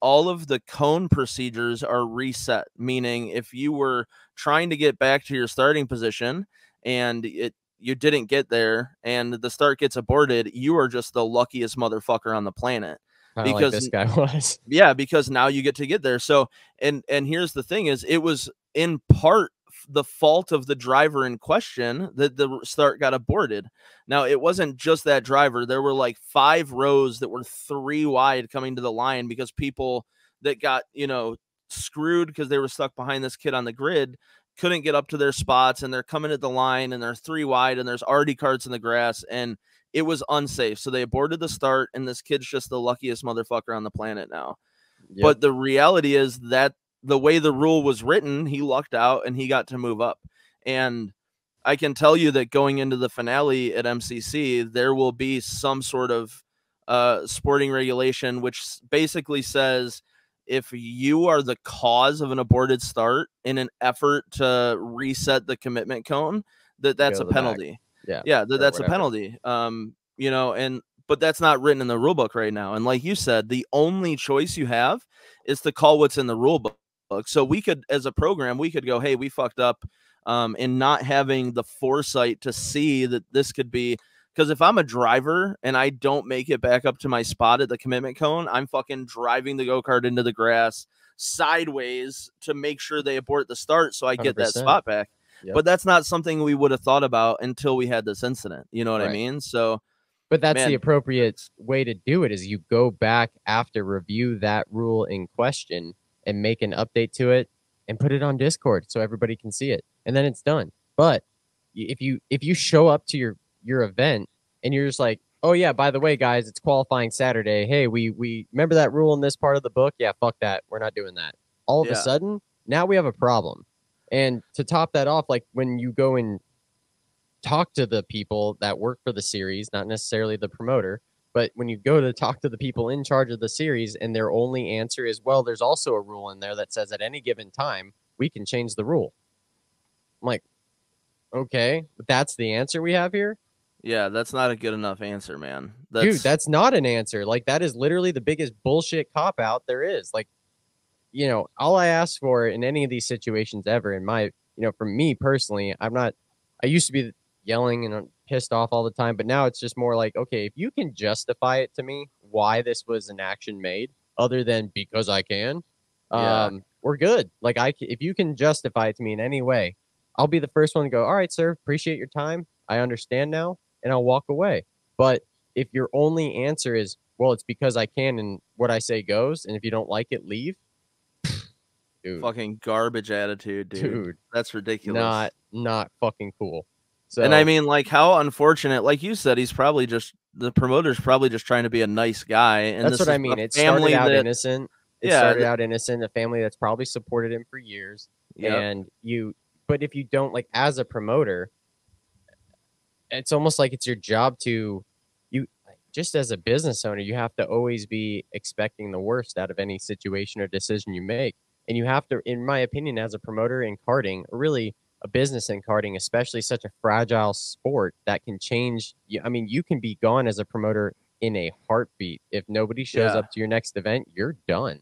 all of the cone procedures are reset, meaning if you were trying to get back to your starting position and you didn't get there and the start gets aborted, you are just the luckiest motherfucker on the planet. Because like this guy was. Yeah, because now you get to get there. So, and here's the thing is, it was in part the fault of the driver in question that the start got aborted. Now, it wasn't just that driver. There were like 5 rows that were 3 wide coming to the line because people that got, screwed because they were stuck behind this kid on the grid couldn't get up to their spots, and they're coming at the line and they're 3 wide and there's already carts in the grass, and it was unsafe. So they aborted the start, and this kid's just the luckiest motherfucker on the planet now. Yep. But the reality is that the way the rule was written, he lucked out and he got to move up. And I can tell you that going into the finale at MCC, there will be some sort of sporting regulation, which basically says if you are the cause of an aborted start in an effort to reset the commitment cone, that's a penalty. That's a penalty. But that's not written in the rule book right now. And like you said, the only choice you have is to call what's in the rule book. So we could, as a program, we could go, hey, we fucked up in not having the foresight to see that this could be. Because if I'm a driver and I don't make it back up to my spot at the commitment cone, I'm fucking driving the go-kart into the grass sideways to make sure they abort the start so I get 100%. That spot back. Yep. But that's not something we would have thought about until we had this incident. You know what I mean? So, but that's the appropriate way to do it is you go back after review that rule in question and make an update to it and put it on Discord so everybody can see it. And then it's done. But if you show up to your event and you're just like, oh yeah, by the way, guys, it's qualifying Saturday. Hey, we remember that rule in this part of the book? Yeah, fuck that. We're not doing that. All of a sudden, now we have a problem. And to top that off, like when you go and talk to the people that work for the series, not necessarily the promoter, but when you go to talk to the people in charge of the series and their only answer is, well, there's also a rule in there that says at any given time, we can change the rule. I'm like, okay, but that's the answer we have here? Yeah, that's not a good enough answer, man. Dude, that's not an answer. Like, that is literally the biggest bullshit cop-out there is. Like, all I ask for in any of these situations ever, for me personally, I used to be yelling and pissed off all the time, but now it's just more like, okay, if you can justify it to me why this was an action made other than because I can, we're good. Like, if you can justify it to me in any way, I'll be the first one to go, all right, sir, appreciate your time. I understand now, and I'll walk away. But if your only answer is, well, it's because I can and what I say goes, and if you don't like it, leave. Dude. Fucking garbage attitude, dude. That's ridiculous. Not fucking cool. So, and I mean, like, how unfortunate, like you said, the promoter's probably just trying to be a nice guy. And that's what I mean. It started out innocent. A family that's probably supported him for years. Yep. But if you don't, like, as a promoter, it's almost like it's your job just as a business owner, you have to always be expecting the worst out of any situation or decision you make. And you have to, in my opinion, as a promoter in karting, or really a business in karting, especially such a fragile sport that can change. I mean, you can be gone as a promoter in a heartbeat. If nobody shows up to your next event, you're done.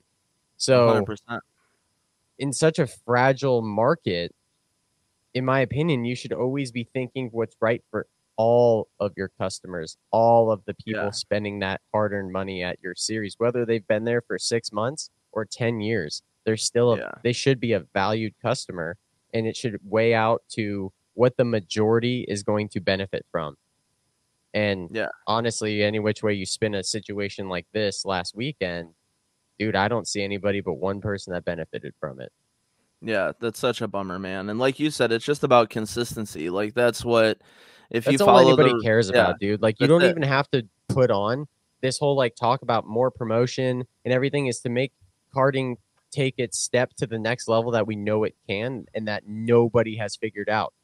So 100%. In such a fragile market, in my opinion, you should always be thinking what's right for all of your customers, all of the people spending that hard-earned money at your series, whether they've been there for 6 months or 10 years. They're still they should be a valued customer, and it should weigh out to what the majority is going to benefit from. And honestly, any which way you spin a situation like this last weekend, dude, I don't see anybody but one person that benefited from it. Yeah, that's such a bummer, man. And like you said, it's just about consistency. Like, that's what, if that's you all follow anybody cares about, dude. Like, you don't even have to put on this whole, like, talk about more promotion and everything is to make karting take its step to the next level that we know it can and that nobody has figured out.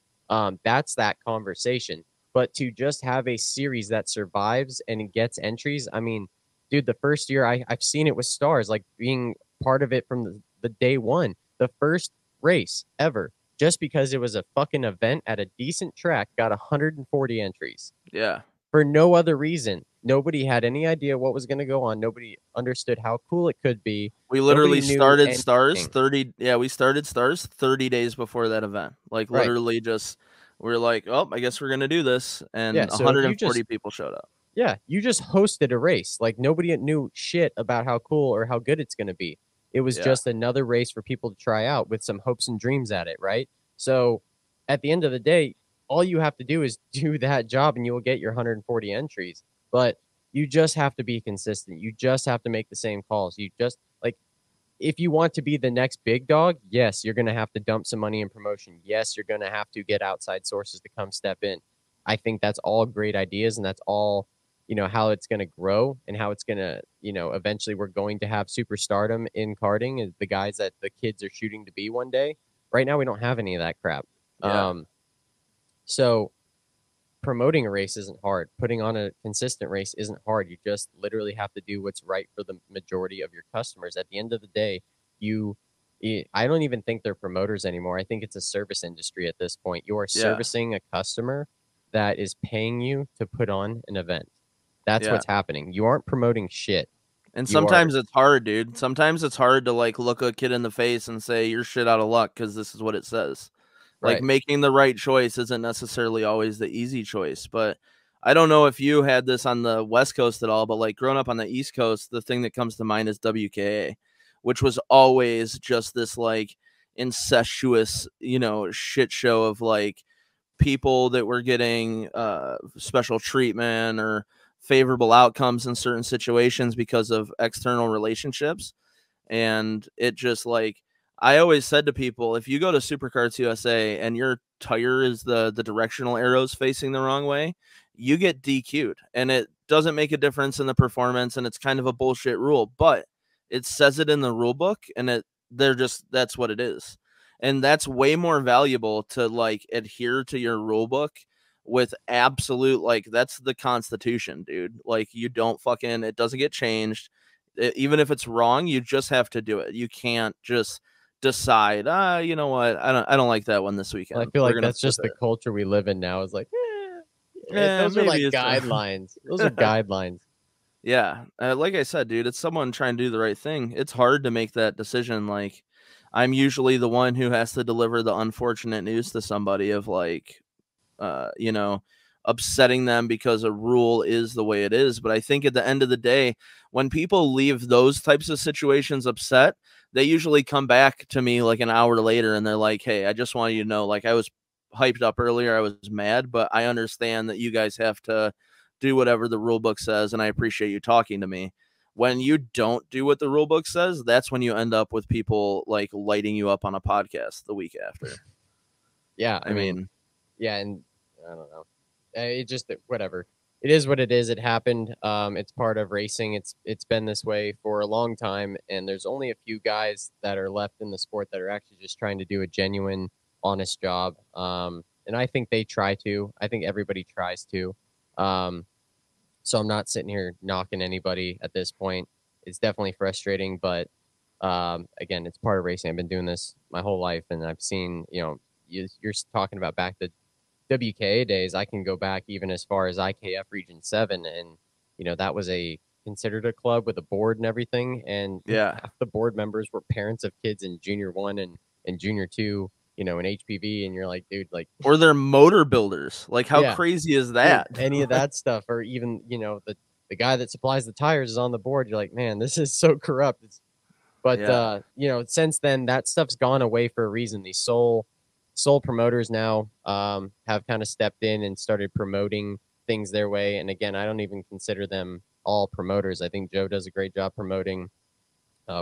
That's that conversation. But to just have a series that survives and it gets entries, I mean, dude, the first year I've seen it with Stars, like being part of it from the day one, the first race ever, just because it was a fucking event at a decent track, got 140 entries. Yeah. For no other reason. Nobody had any idea what was going to go on. Nobody understood how cool it could be. We literally started Stars 30. Yeah, we started Stars 30 days before that event. Like, literally just, we're like, oh, I guess we're going to do this. And 140 people showed up. Yeah, you just hosted a race. Like, nobody knew shit about how cool or how good it's going to be. It was just another race for people to try out with some hopes and dreams at it, right? So at the end of the day, all you have to do is do that job and you will get your 140 entries. But you just have to be consistent. You just have to make the same calls. You just like if you want to be the next big dog, yes, you're going to have to dump some money in promotion. Yes, you're going to have to get outside sources to come step in. I think that's all great ideas, and that's all, how it's going to grow and how it's going to, eventually we're going to have superstardom in karting and the guys that the kids are shooting to be one day. Right now, we don't have any of that crap. Yeah. So promoting a race isn't hard. Putting on a consistent race isn't hard. You just literally have to do what's right for the majority of your customers. At the end of the day, I don't even think they're promoters anymore. I think it's a service industry at this point. You are servicing a customer that is paying you to put on an event. That's what's happening. You aren't promoting shit. And sometimes it's hard, dude. Sometimes it's hard to like look a kid in the face and say you're shit out of luck because this is what it says. Like making the right choice isn't necessarily always the easy choice. But I don't know if you had this on the West Coast at all, but like growing up on the East Coast, the thing that comes to mind is WKA, which was always just this like incestuous, shit show of like people that were getting special treatment or favorable outcomes in certain situations because of external relationships. And it just like, I always said to people, if you go to Supercarts USA and your tire is the directional arrows facing the wrong way, you get DQ'd, and it doesn't make a difference in the performance, and it's kind of a bullshit rule, but it says it in the rule book, and that's what it is. And that's way more valuable to like adhere to your rule book with absolute, like, that's the Constitution, dude. Like, you don't fucking, it doesn't get changed. Even if it's wrong, you just have to do it. You can't just decide, you know what, I don't like that one this weekend. Well, I feel like that's just the culture we live in now. Is like, those are like guidelines. Those are guidelines. Yeah, like I said, dude, it's someone trying to do the right thing. It's hard to make that decision. Like, I'm usually the one who has to deliver the unfortunate news to somebody of like, upsetting them because a rule is the way it is. But I think at the end of the day, when people leave those types of situations upset, they usually come back to me like an hour later and they're like, hey, I just want you to know, like, I was hyped up earlier. I was mad, but I understand that you guys have to do whatever the rule book says, and I appreciate you talking to me. When you don't do what the rule book says, that's when you end up with people like lighting you up on a podcast the week after. Yeah, I mean, yeah, and I don't know. It just, whatever. It is what it is. It happened. It's part of racing. It's been this way for a long time, and there's only a few guys that are left in the sport that are actually just trying to do a genuine, honest job. And I think they try to. I think everybody tries to. So I'm not sitting here knocking anybody at this point. It's definitely frustrating, but again, it's part of racing. I've been doing this my whole life, and I've seen, you're talking about back to WKA days. I can go back even as far as IKF Region 7, and that was considered a club with a board and everything, and half the board members were parents of kids in Junior 1 and Junior 2, in HPV, and you're like, dude, like, or they're motor builders. Like, how crazy is that? Dude, any of that stuff, or even the guy that supplies the tires is on the board. You're like, man, this is so corrupt. But since then, that stuff's gone away for a reason. These sole promoters now have kind of stepped in and started promoting things their way. And again, I don't even consider them all promoters. I think Joe does a great job promoting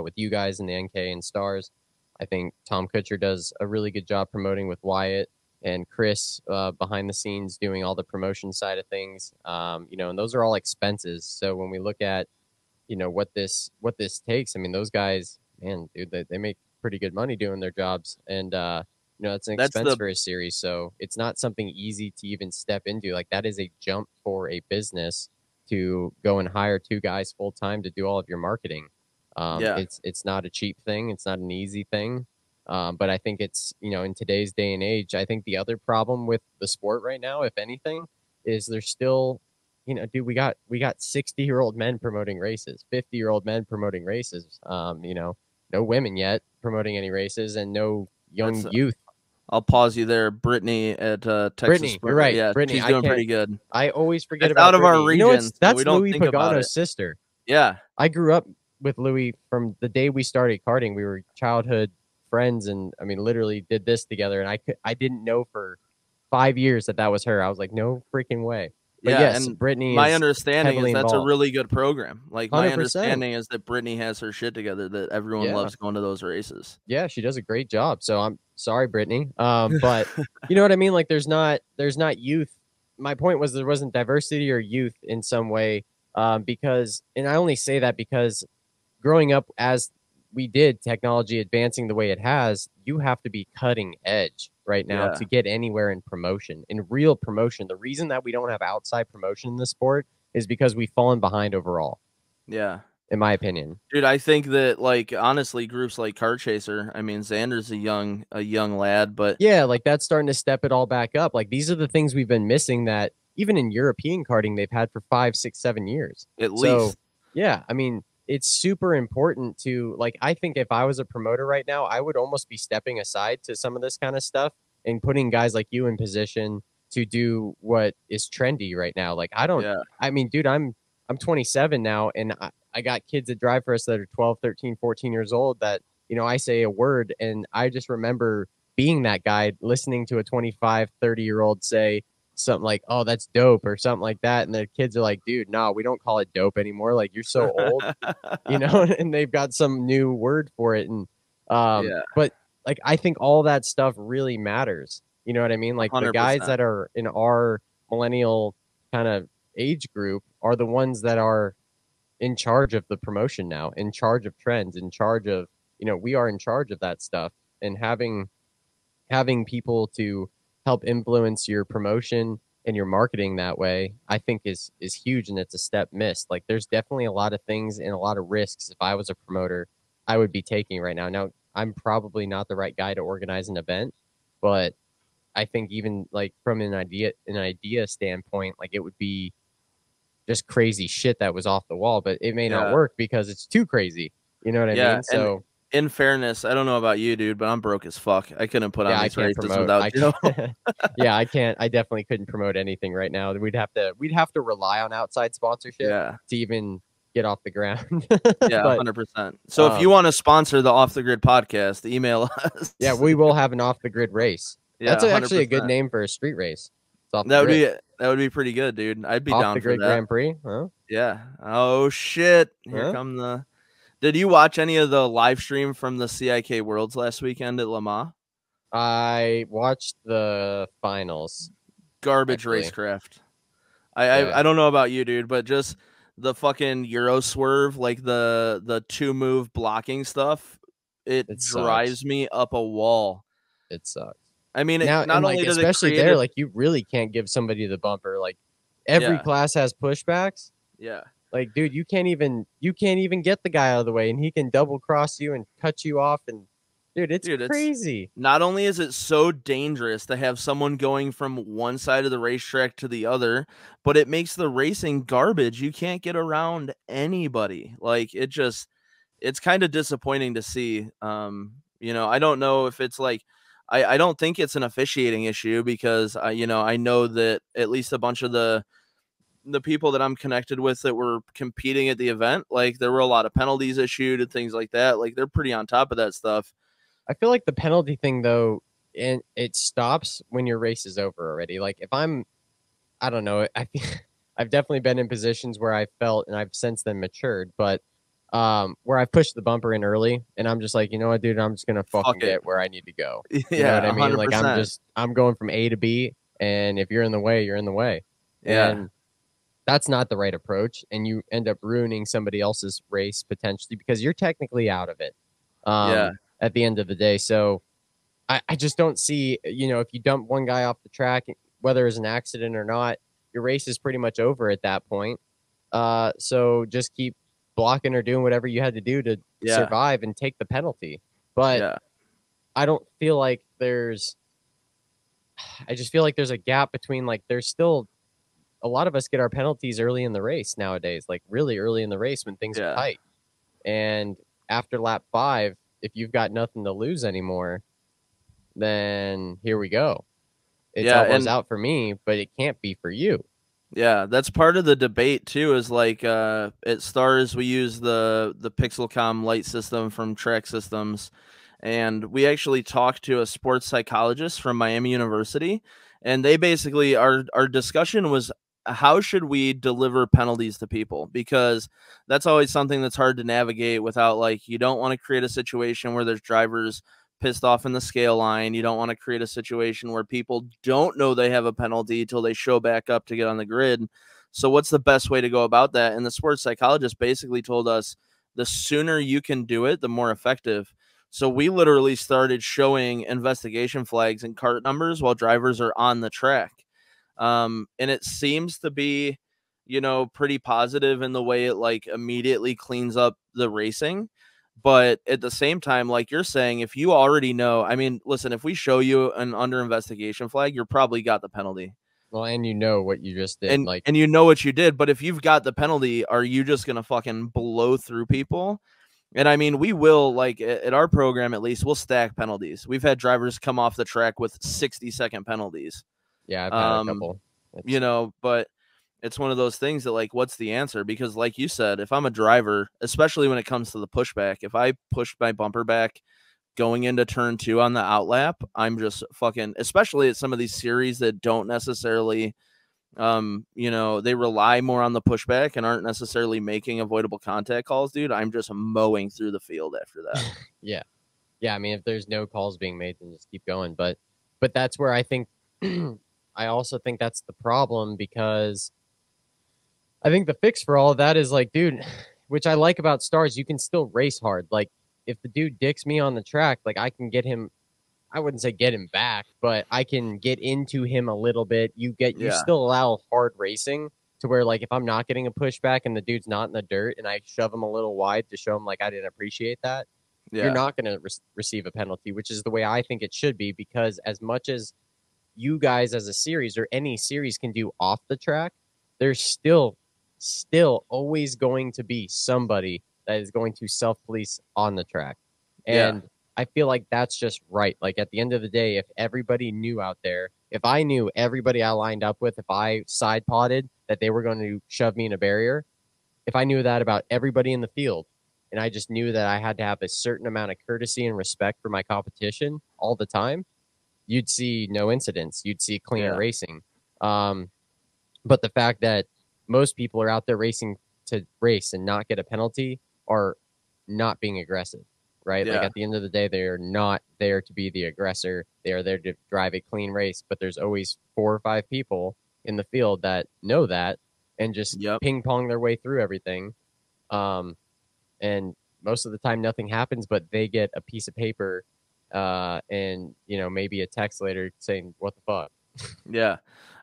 with you guys in the NK and Stars. I think Tom Kutcher does a really good job promoting with Wyatt and Chris behind the scenes doing all the promotion side of things. And those are all expenses. So when we look at, what this takes, I mean, those guys, man, dude, they make pretty good money doing their jobs. And, that's an expense for a series. So it's not something easy to even step into. Like, that is a jump for a business to go and hire 2 guys full time to do all of your marketing. It's not a cheap thing. It's not an easy thing. But I think it's, in today's day and age, I think the other problem with the sport right now, if anything, is there's still, dude, we got 60-year-old men promoting races, 50-year-old men promoting races, no women yet promoting any races, and no young youth. I'll pause you there. Brittany at Texas. Brittany, you're right. Yeah, Brittany, she's doing pretty good. I always forget it's about out of Brittany. our region. That's Louis Pagano's sister. Yeah. I grew up with Louis from the day we started karting. We were childhood friends, and I mean, literally did this together, and I didn't know for 5 years that was her. I was like, no freaking way. But Yeah, yes, and Brittany my is understanding is heavily that's a involved. really good program. Like, my 100%. understanding is that Brittany has her shit together, that everyone Yeah. loves going to those races. Yeah, she does a great job. So I'm sorry, Brittany. But you know what I mean? Like there's not youth. My point was there wasn't diversity or youth in some way. Because, and I only say that because growing up as we did, technology advancing the way it has, you have to be cutting edge right now Yeah. to get anywhere in promotion, in real promotion. The reason that we don't have outside promotion in the sport is because we've fallen behind overall, Yeah. in my opinion. Dude, I think that, like, honestly, groups like Kart Chaser, I mean, Xander's a young lad, but Yeah, like that's starting to step it all back up. Like these are the things we've been missing that even in European karting they've had for 5, 6, 7 years. at So least. yeah, I mean, it's super important to, like, I think if I was a promoter right now, I would almost be stepping aside to some of this kind of stuff and putting guys like you in position to do what is trendy right now. Like Yeah. I mean, dude, I'm 27 now, and I got kids that drive for us that are 12, 13, 14 years old that, you know, I say a word and I just remember being that guy listening to a 25, 30-year-old say something like, oh, that's dope or something like that. And the kids are like, dude, no, we don't call it dope anymore. Like, you're so old, you know, and they've got some new word for it. And, Yeah. but like, I think all that stuff really matters. You know what I mean? Like the guys 100%. that are in our millennial kind of age group are the ones that are in charge of the promotion now, in charge of trends, in charge of, you know, we are in charge of that stuff, and having people to help influence your promotion and your marketing that way, I think is huge, and it's a step missed. Like there's definitely a lot of things and a lot of risks if I was a promoter I would be taking right now. Now, I'm probably not the right guy to organize an event, but I think even like from an idea standpoint, like it would be just crazy shit that was off the wall, but it may not Yeah. work because it's too crazy. You know what I Yeah. mean? And So in fairness, I don't know about you, dude, but I'm broke as fuck. I couldn't put on yeah, I these can't races promote. without I Joe. can't. Yeah, I can't. I definitely couldn't promote anything right now. We'd have to rely on outside sponsorship Yeah. to even get off the ground. Yeah, But 100%. So if you want to sponsor the Off the Grid podcast, email us. yeah, we will have an off the grid race. Yeah, That's actually a good 100%. name for a street race. It's off the That would grid. be pretty good, dude. I'd be Off down the for grid that. Grand Prix. Huh? Yeah. Oh shit. Here Huh? come the. Did you watch any of the live stream from the CIK Worlds last weekend at Le Mans? I watched the finals. Garbage Actually. racecraft. Yeah. I don't know about you, dude, but just the fucking Euro swerve, like the 2-move blocking stuff, it drives sucks. me up a wall. It sucks. I mean, Now, not and only like does it especially create there, like you really can't give somebody the bumper. Like every Yeah. class has pushbacks. yeah. Like, dude, you can't even get the guy out of the way, and he can double cross you and cut you off. And dude, it's crazy. Not only is it so dangerous to have someone going from one side of the racetrack to the other, but it makes the racing garbage. You can't get around anybody. Like it's kind of disappointing to see. You know, I don't know if it's like, I don't think it's an officiating issue because I know that at least a bunch of the people that I'm connected with that were competing at the event, like there were a lot of penalties issued and things like that. Like they're pretty on top of that stuff. I feel like the penalty thing though, and it stops when your race is over already. Like if I don't know, I've definitely been in positions where I felt, and I've since then matured, but where I pushed the bumper in early, and I'm just like, you know what, dude, I'm just gonna fucking get where I need to go. You know what I mean? 100%. Like I'm going from A to B, and if you're in the way, you're in the way. Yeah. And that's not the right approach, and you end up ruining somebody else's race potentially because you're technically out of it. At the end of the day, so I just don't see, you know, if you dump one guy off the track, whether it's an accident or not, your race is pretty much over at that point. So just keep blocking or doing whatever you had to do to survive and take the penalty. But I don't feel like I just feel like there's a gap between, like, there's still a lot of us get our penalties early in the race nowadays, like really early in the race when things are tight. And after lap 5, if you've got nothing to lose anymore, then here we go. It's almost out for me, but it can't be for you. Yeah, that's part of the debate too, is like at Stars we use the Pixelcom light system from Track Systems, And we actually talked to a sports psychologist from Miami University, and they basically our discussion was, how should we deliver penalties to people? Because that's always something that's hard to navigate without, like, you don't want to create a situation where there's drivers pissed off in the scale line. You don't want to create a situation where people don't know they have a penalty until they show back up to get on the grid. So what's the best way to go about that? And the sports psychologist basically told us the sooner you can do it, the more effective. So we literally started showing investigation flags and cart numbers while drivers are on the track. And it seems to be, pretty positive in the way it like immediately cleans up the racing. But at the same time, like you're saying, if you already know, I mean, listen, if we show you an under investigation flag, you're probably got the penalty. Well, and you know what you just did. And you know what you did. But if you've got the penalty, are you just going to fucking blow through people? And I mean, we will, like at our program, at least, we'll stack penalties. We've had drivers come off the track with 60-second penalties. Yeah, I've had a couple. But it's one of those things that, like, what's the answer? Because like you said, if I'm a driver, especially when it comes to the pushback, if I push my bumper back going into turn 2 on the outlap, I'm just fucking, especially at some of these series that don't necessarily, they rely more on the pushback and aren't necessarily making avoidable contact calls, dude. I'm just mowing through the field after that. Yeah. I mean, if there's no calls being made, then just keep going. But that's where I think, I also think that's the problem, because I think the fix for all of that is, like, dude, which I like about stars, you can still race hard. Like, if the dude dicks me on the track, like, I can get him. I wouldn't say get him back, but I can get into him a little bit. You still allow hard racing to where, like, if I'm not getting a pushback and the dude's not in the dirt and I shove him a little wide to show him, like, I didn't appreciate that, you're not going to receive a penalty, which is the way I think it should be. Because as much as you guys as a series or any series can do off the track, there's still always going to be somebody that is going to self-police on the track. And I feel like that's just right. Like, at the end of the day, if everybody knew out there, if I knew everybody I lined up with, if I side potted that they were going to shove me in a barrier, if I knew that about everybody in the field, and I just knew that I had to have a certain amount of courtesy and respect for my competition all the time, you'd see no incidents. You'd see cleaner racing. But the fact that most people are out there racing to race and not get a penalty are not being aggressive. Right? Like, at the end of the day, they are not there to be the aggressor. They are there to drive a clean race. But there's always 4 or 5 people in the field that know that and just ping pong their way through everything. And most of the time, nothing happens, but they get a piece of paper and, maybe a text later saying, "What the fuck?" Yeah.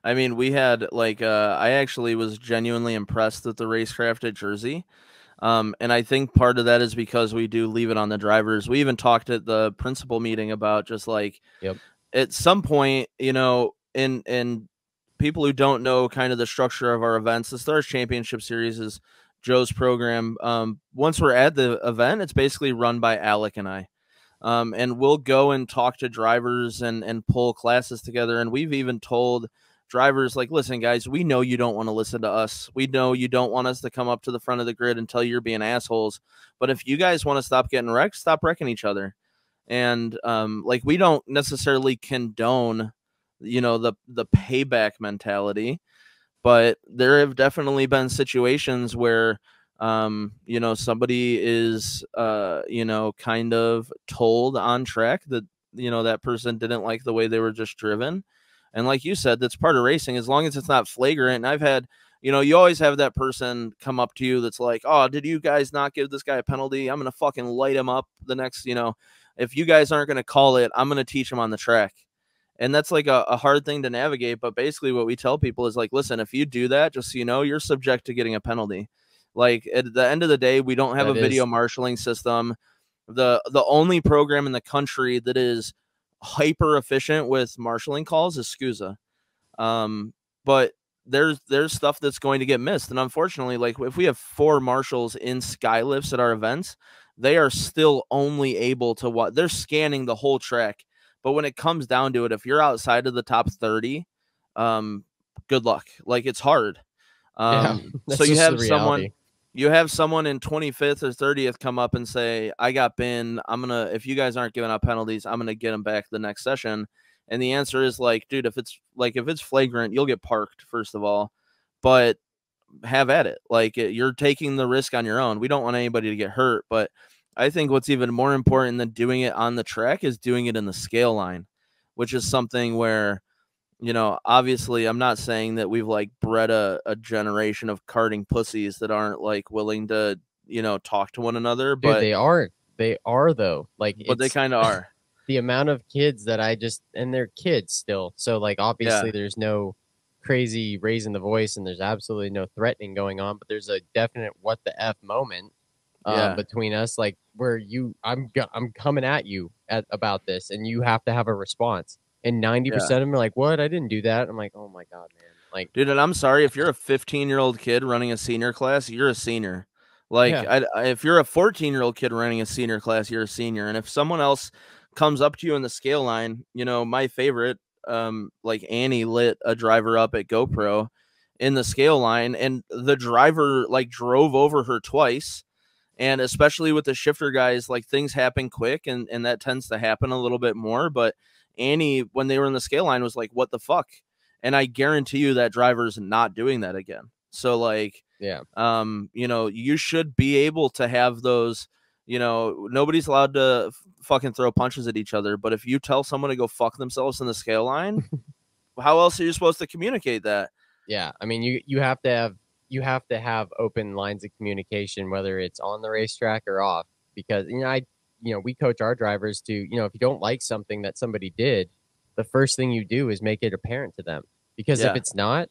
I mean, we had, like, I actually was genuinely impressed with the racecraft at Jersey. And I think part of that is because we do leave it on the drivers. We even talked at the principal meeting about just, like, at some point, in people who don't know kind of the structure of our events, the Stars Championship Series is Joe's program. Once we're at the event, it's basically run by Alec and I. And we'll go and talk to drivers and pull classes together. And we've even told drivers, like, listen, guys, we know you don't want to listen to us. We know you don't want us to come up to the front of the grid and tell you you're being assholes. But if you guys want to stop getting wrecked, stop wrecking each other. And like, we don't necessarily condone, the payback mentality. But there have definitely been situations where, somebody is, kind of told on track that, that person didn't like the way they were just driven. And like you said, that's part of racing, as long as it's not flagrant. And I've had, you always have that person come up to you that's like, "Oh, did you guys not give this guy a penalty? I'm going to fucking light him up the next, if you guys aren't going to call it, I'm going to teach him on the track." And that's like a hard thing to navigate. But basically what we tell people is, like, listen, if you do that, just so you know, you're subject to getting a penalty. Like, at the end of the day, we don't have a video marshaling system. The only program in the country that is hyper efficient with marshaling calls is SCUSA. But there's stuff that's going to get missed. And unfortunately, like, if we have 4 marshals in skylifts at our events, they are still only able to watch. They're scanning the whole track. But when it comes down to it, if you're outside of the top 30, good luck. Like, it's hard. So you have someone, You have someone in 25th or 30th come up and say, I got bin. If you guys aren't giving out penalties, I'm going to get them back the next session. And the answer is like, dude, if it's flagrant, you'll get parked, first of all, but have at it. Like, you're taking the risk on your own. We don't want anybody to get hurt, but I think what's even more important than doing it on the track is doing it in the scale line, which is something where, obviously I'm not saying that we've like bred a generation of karting pussies that aren't like willing to, talk to one another. Dude, But they are though. Like, but they kind of are. The amount of kids that and they're kids still. So like, obviously there's no crazy raising the voice and there's absolutely no threatening going on, but there's a definite what the F moment between us, like where I'm coming at you about this and you have to have a response. And 90% of them are like, what? I didn't do that. I'm like, oh my God, man. Like, dude, and I'm sorry, if you're a 15-year-old kid running a senior class, you're a senior. Like, if you're a 14-year-old kid running a senior class, you're a senior. And if someone else comes up to you in the scale line, my favorite, like Annie lit a driver up at GoPro in the scale line, and the driver like drove over her twice. And especially with the shifter guys, like things happen quick, and that tends to happen a little bit more. But Annie, when they were in the scale line, was like, what the fuck? And I guarantee you that driver's not doing that again. So like, you should be able to have those, nobody's allowed to fucking throw punches at each other. But if you tell someone to go fuck themselves in the scale line, how else are you supposed to communicate that? Yeah. I mean, you have to have open lines of communication, whether it's on the racetrack or off, because, we coach our drivers to, if you don't like something that somebody did, the first thing you do is make it apparent to them, because if it's not,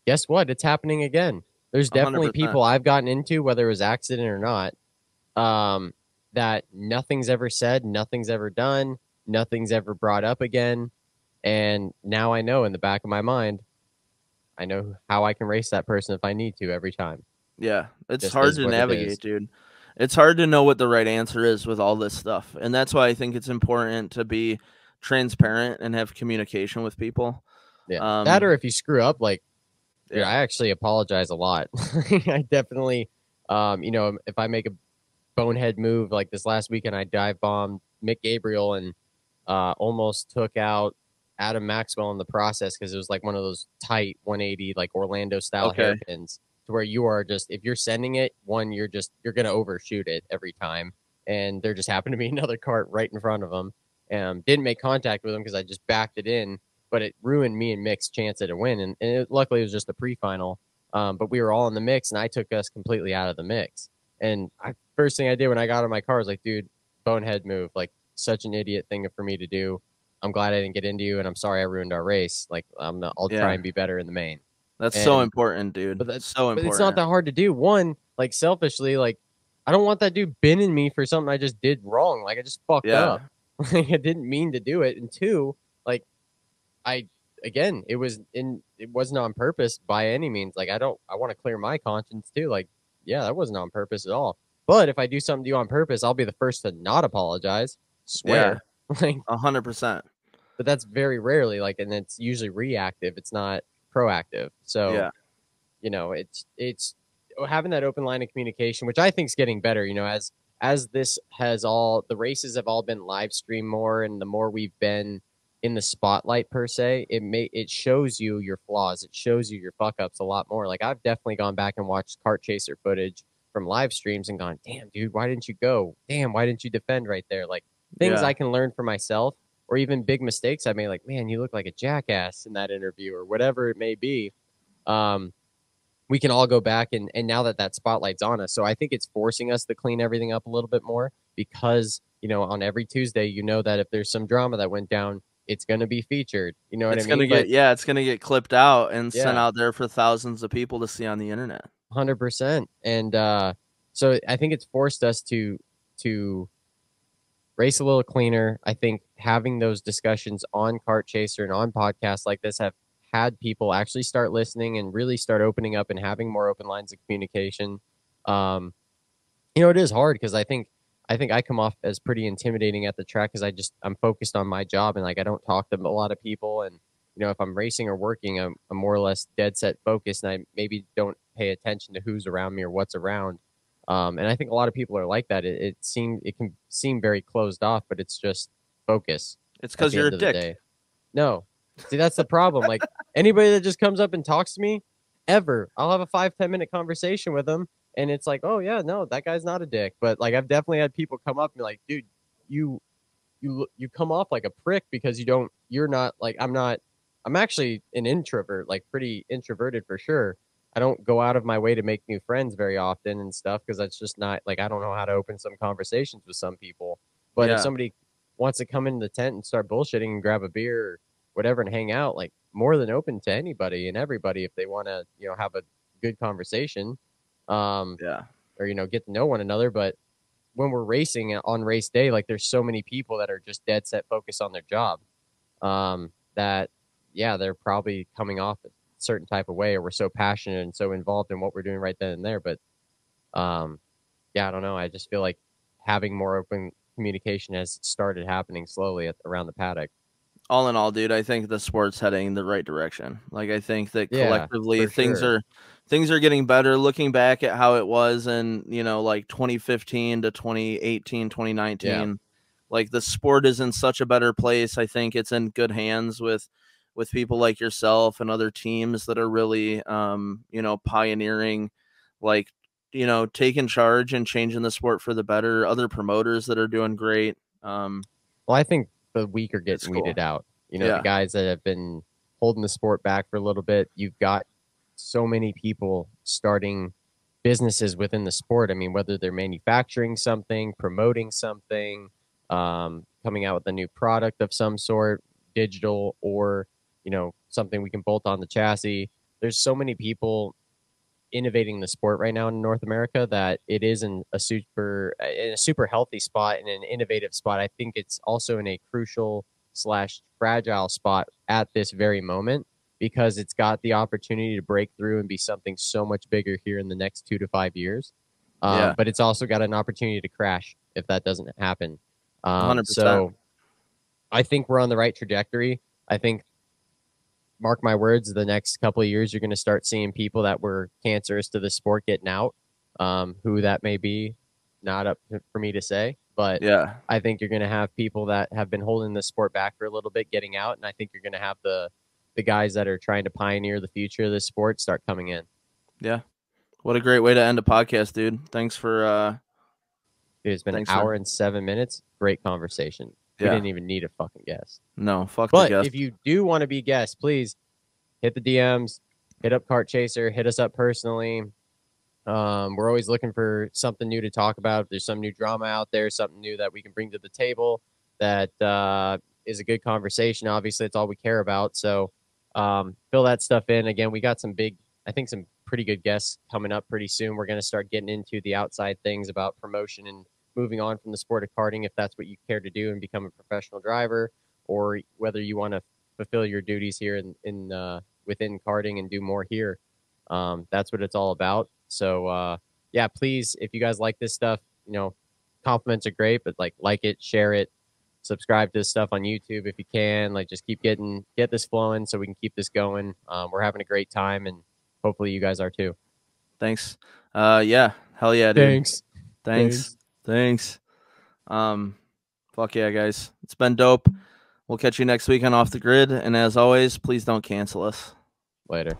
guess what? It's happening again. There's definitely 100%. people I've gotten into, whether it was accident or not, that nothing's ever said, nothing's ever done, nothing's ever brought up again. And now I know in the back of my mind, I know how I can race that person if I need to every time. Yeah, it's Just hard to navigate, dude. It's hard to know what the right answer is with all this stuff. And that's why I think it's important to be transparent and have communication with people. Yeah. That, or if you screw up, like, dude, I actually apologize a lot. I definitely, if I make a bonehead move, like this last weekend, I dive bombed Mick Gabriel and almost took out Adam Maxwell in the process, because it was like one of those tight 180, like Orlando style hairpins, to where you are just, if you're sending it, you're going to overshoot it every time. And there just happened to be another cart right in front of him. Didn't make contact with him because I just backed it in, but it ruined me and Mick's chance at a win. And luckily it was just a pre-final. But we were all in the mix and I took us completely out of the mix. And first thing I did when I got out of my car was like, dude, bonehead move, like such an idiot thing for me to do. I'm glad I didn't get into you, and I'm sorry I ruined our race. Like, I'll try and be better in the main. That's so important, dude. But that's so important. But it's not that hard to do. One, like, selfishly, like, I don't want that dude binning me for something I just did wrong. Like, I just fucked up. Like, I didn't mean to do it. And two, like, it wasn't on purpose by any means. Like, I want to clear my conscience too. Like, yeah, that wasn't on purpose at all. But if I do something to you on purpose, I'll be the first to not apologize. Swear. Like 100%. But that's very rarely, like, and it's usually reactive. It's not proactive. So, it's having that open line of communication, which I think is getting better. As this the races have all been live streamed more, and the more we've been in the spotlight per se, it shows you your flaws. It shows you your fuck ups a lot more. Like, I've definitely gone back and watched kart chaser footage from live streams and gone, damn, dude, why didn't you go? Damn, why didn't you defend right there? Like, things I can learn for myself, or even big mistakes I made, like, man, you look like a jackass in that interview, or whatever it may be. We can all go back and now that spotlight's on us. So I think it's forcing us to clean everything up a little bit more, because, on every Tuesday, that if there's some drama that went down, it's going to be featured. You know what I mean? It's going to get clipped out and sent out there for thousands of people to see on the internet. 100%. And so I think it's forced us to race a little cleaner. I think having those discussions on Kart Chaser and on podcasts like this have had people actually start listening and really start opening up and having more open lines of communication. It is hard, because I think I come off as pretty intimidating at the track, because I'm focused on my job, and like I don't talk to a lot of people. And if I'm racing or working, I'm more or less dead set focused, and I maybe don't pay attention to who's around me or what's around. And I think a lot of people are like that. It can seem very closed off, but it's just focus. It's because you're a dick. Day. No, see, that's the problem. Like anybody that just comes up and talks to me, I'll have a 5-10 minute conversation with them, and it's like, oh yeah, no, that guy's not a dick. But like I've definitely had people come up and be like, dude, you come off like a prick because you're not like I'm actually an introvert, like pretty introverted for sure. I don't go out of my way to make new friends very often and stuff because that's just not like I don't know how to open some conversations with some people. But if somebody wants to come into the tent and start bullshitting and grab a beer or whatever and hang out, like more than open to anybody and everybody if they want to, have a good conversation. Or, get to know one another. But when we're racing on race day, like there's so many people that are just dead set focused on their job that, they're probably coming off a certain type of way, or we're so passionate and so involved in what we're doing right then and there. But I don't know. I just feel like having more open communication has started happening slowly around the paddock. All in all, dude, I think the sport's heading the right direction. Like I think that collectively things are getting better. Looking back at how it was in, like 2015 to 2018, 2019, like the sport is in such a better place. I think it's in good hands with people like yourself and other teams that are really, pioneering, like, taking charge and changing the sport for the better. Other promoters that are doing great. Well, I think the weak are getting weeded out. The guys that have been holding the sport back for a little bit. You've got so many people starting businesses within the sport. I mean, whether they're manufacturing something, promoting something, coming out with a new product of some sort, digital, or something we can bolt on the chassis. There's so many people innovating the sport right now in North America that it is in a super healthy spot and an innovative spot. I think it's also in a crucial / fragile spot at this very moment because it's got the opportunity to break through and be something so much bigger here in the next 2 to 5 years. But it's also got an opportunity to crash if that doesn't happen. 100%. So I think we're on the right trajectory. I think, mark my words, the next couple of years, you're going to start seeing people that were cancerous to the sport getting out. Who that may be, not up for me to say. But I think you're going to have people that have been holding the sport back for a little bit getting out. And I think you're going to have the guys that are trying to pioneer the future of this sport start coming in. Yeah. What a great way to end a podcast, dude. Thanks for... Dude, it's been an hour and 7 minutes. Great conversation. We didn't even need a fucking guest. No, fuck the guest. But if you do want to be guests, please hit the DMs, hit up Kart Chaser, hit us up personally. We're always looking for something new to talk about. If there's some new drama out there, something new that we can bring to the table that is a good conversation. Obviously, it's all we care about. So fill that stuff in. Again, we got some pretty good guests coming up pretty soon. We're going to start getting into the outside things about promotion and moving on from the sport of karting, if that's what you care to do and become a professional driver, or whether you want to fulfill your duties here in within karting and do more here. That's what it's all about. So please, if you guys like this stuff, compliments are great, but like it, share it, subscribe to this stuff on YouTube if you can. Just get this flowing so we can keep this going. We're having a great time, and hopefully you guys are too. Thanks. Hell yeah, dude. Thanks. Fuck yeah, guys. It's been dope. We'll catch you next week on Off the Grid. And as always, please don't cancel us. Later.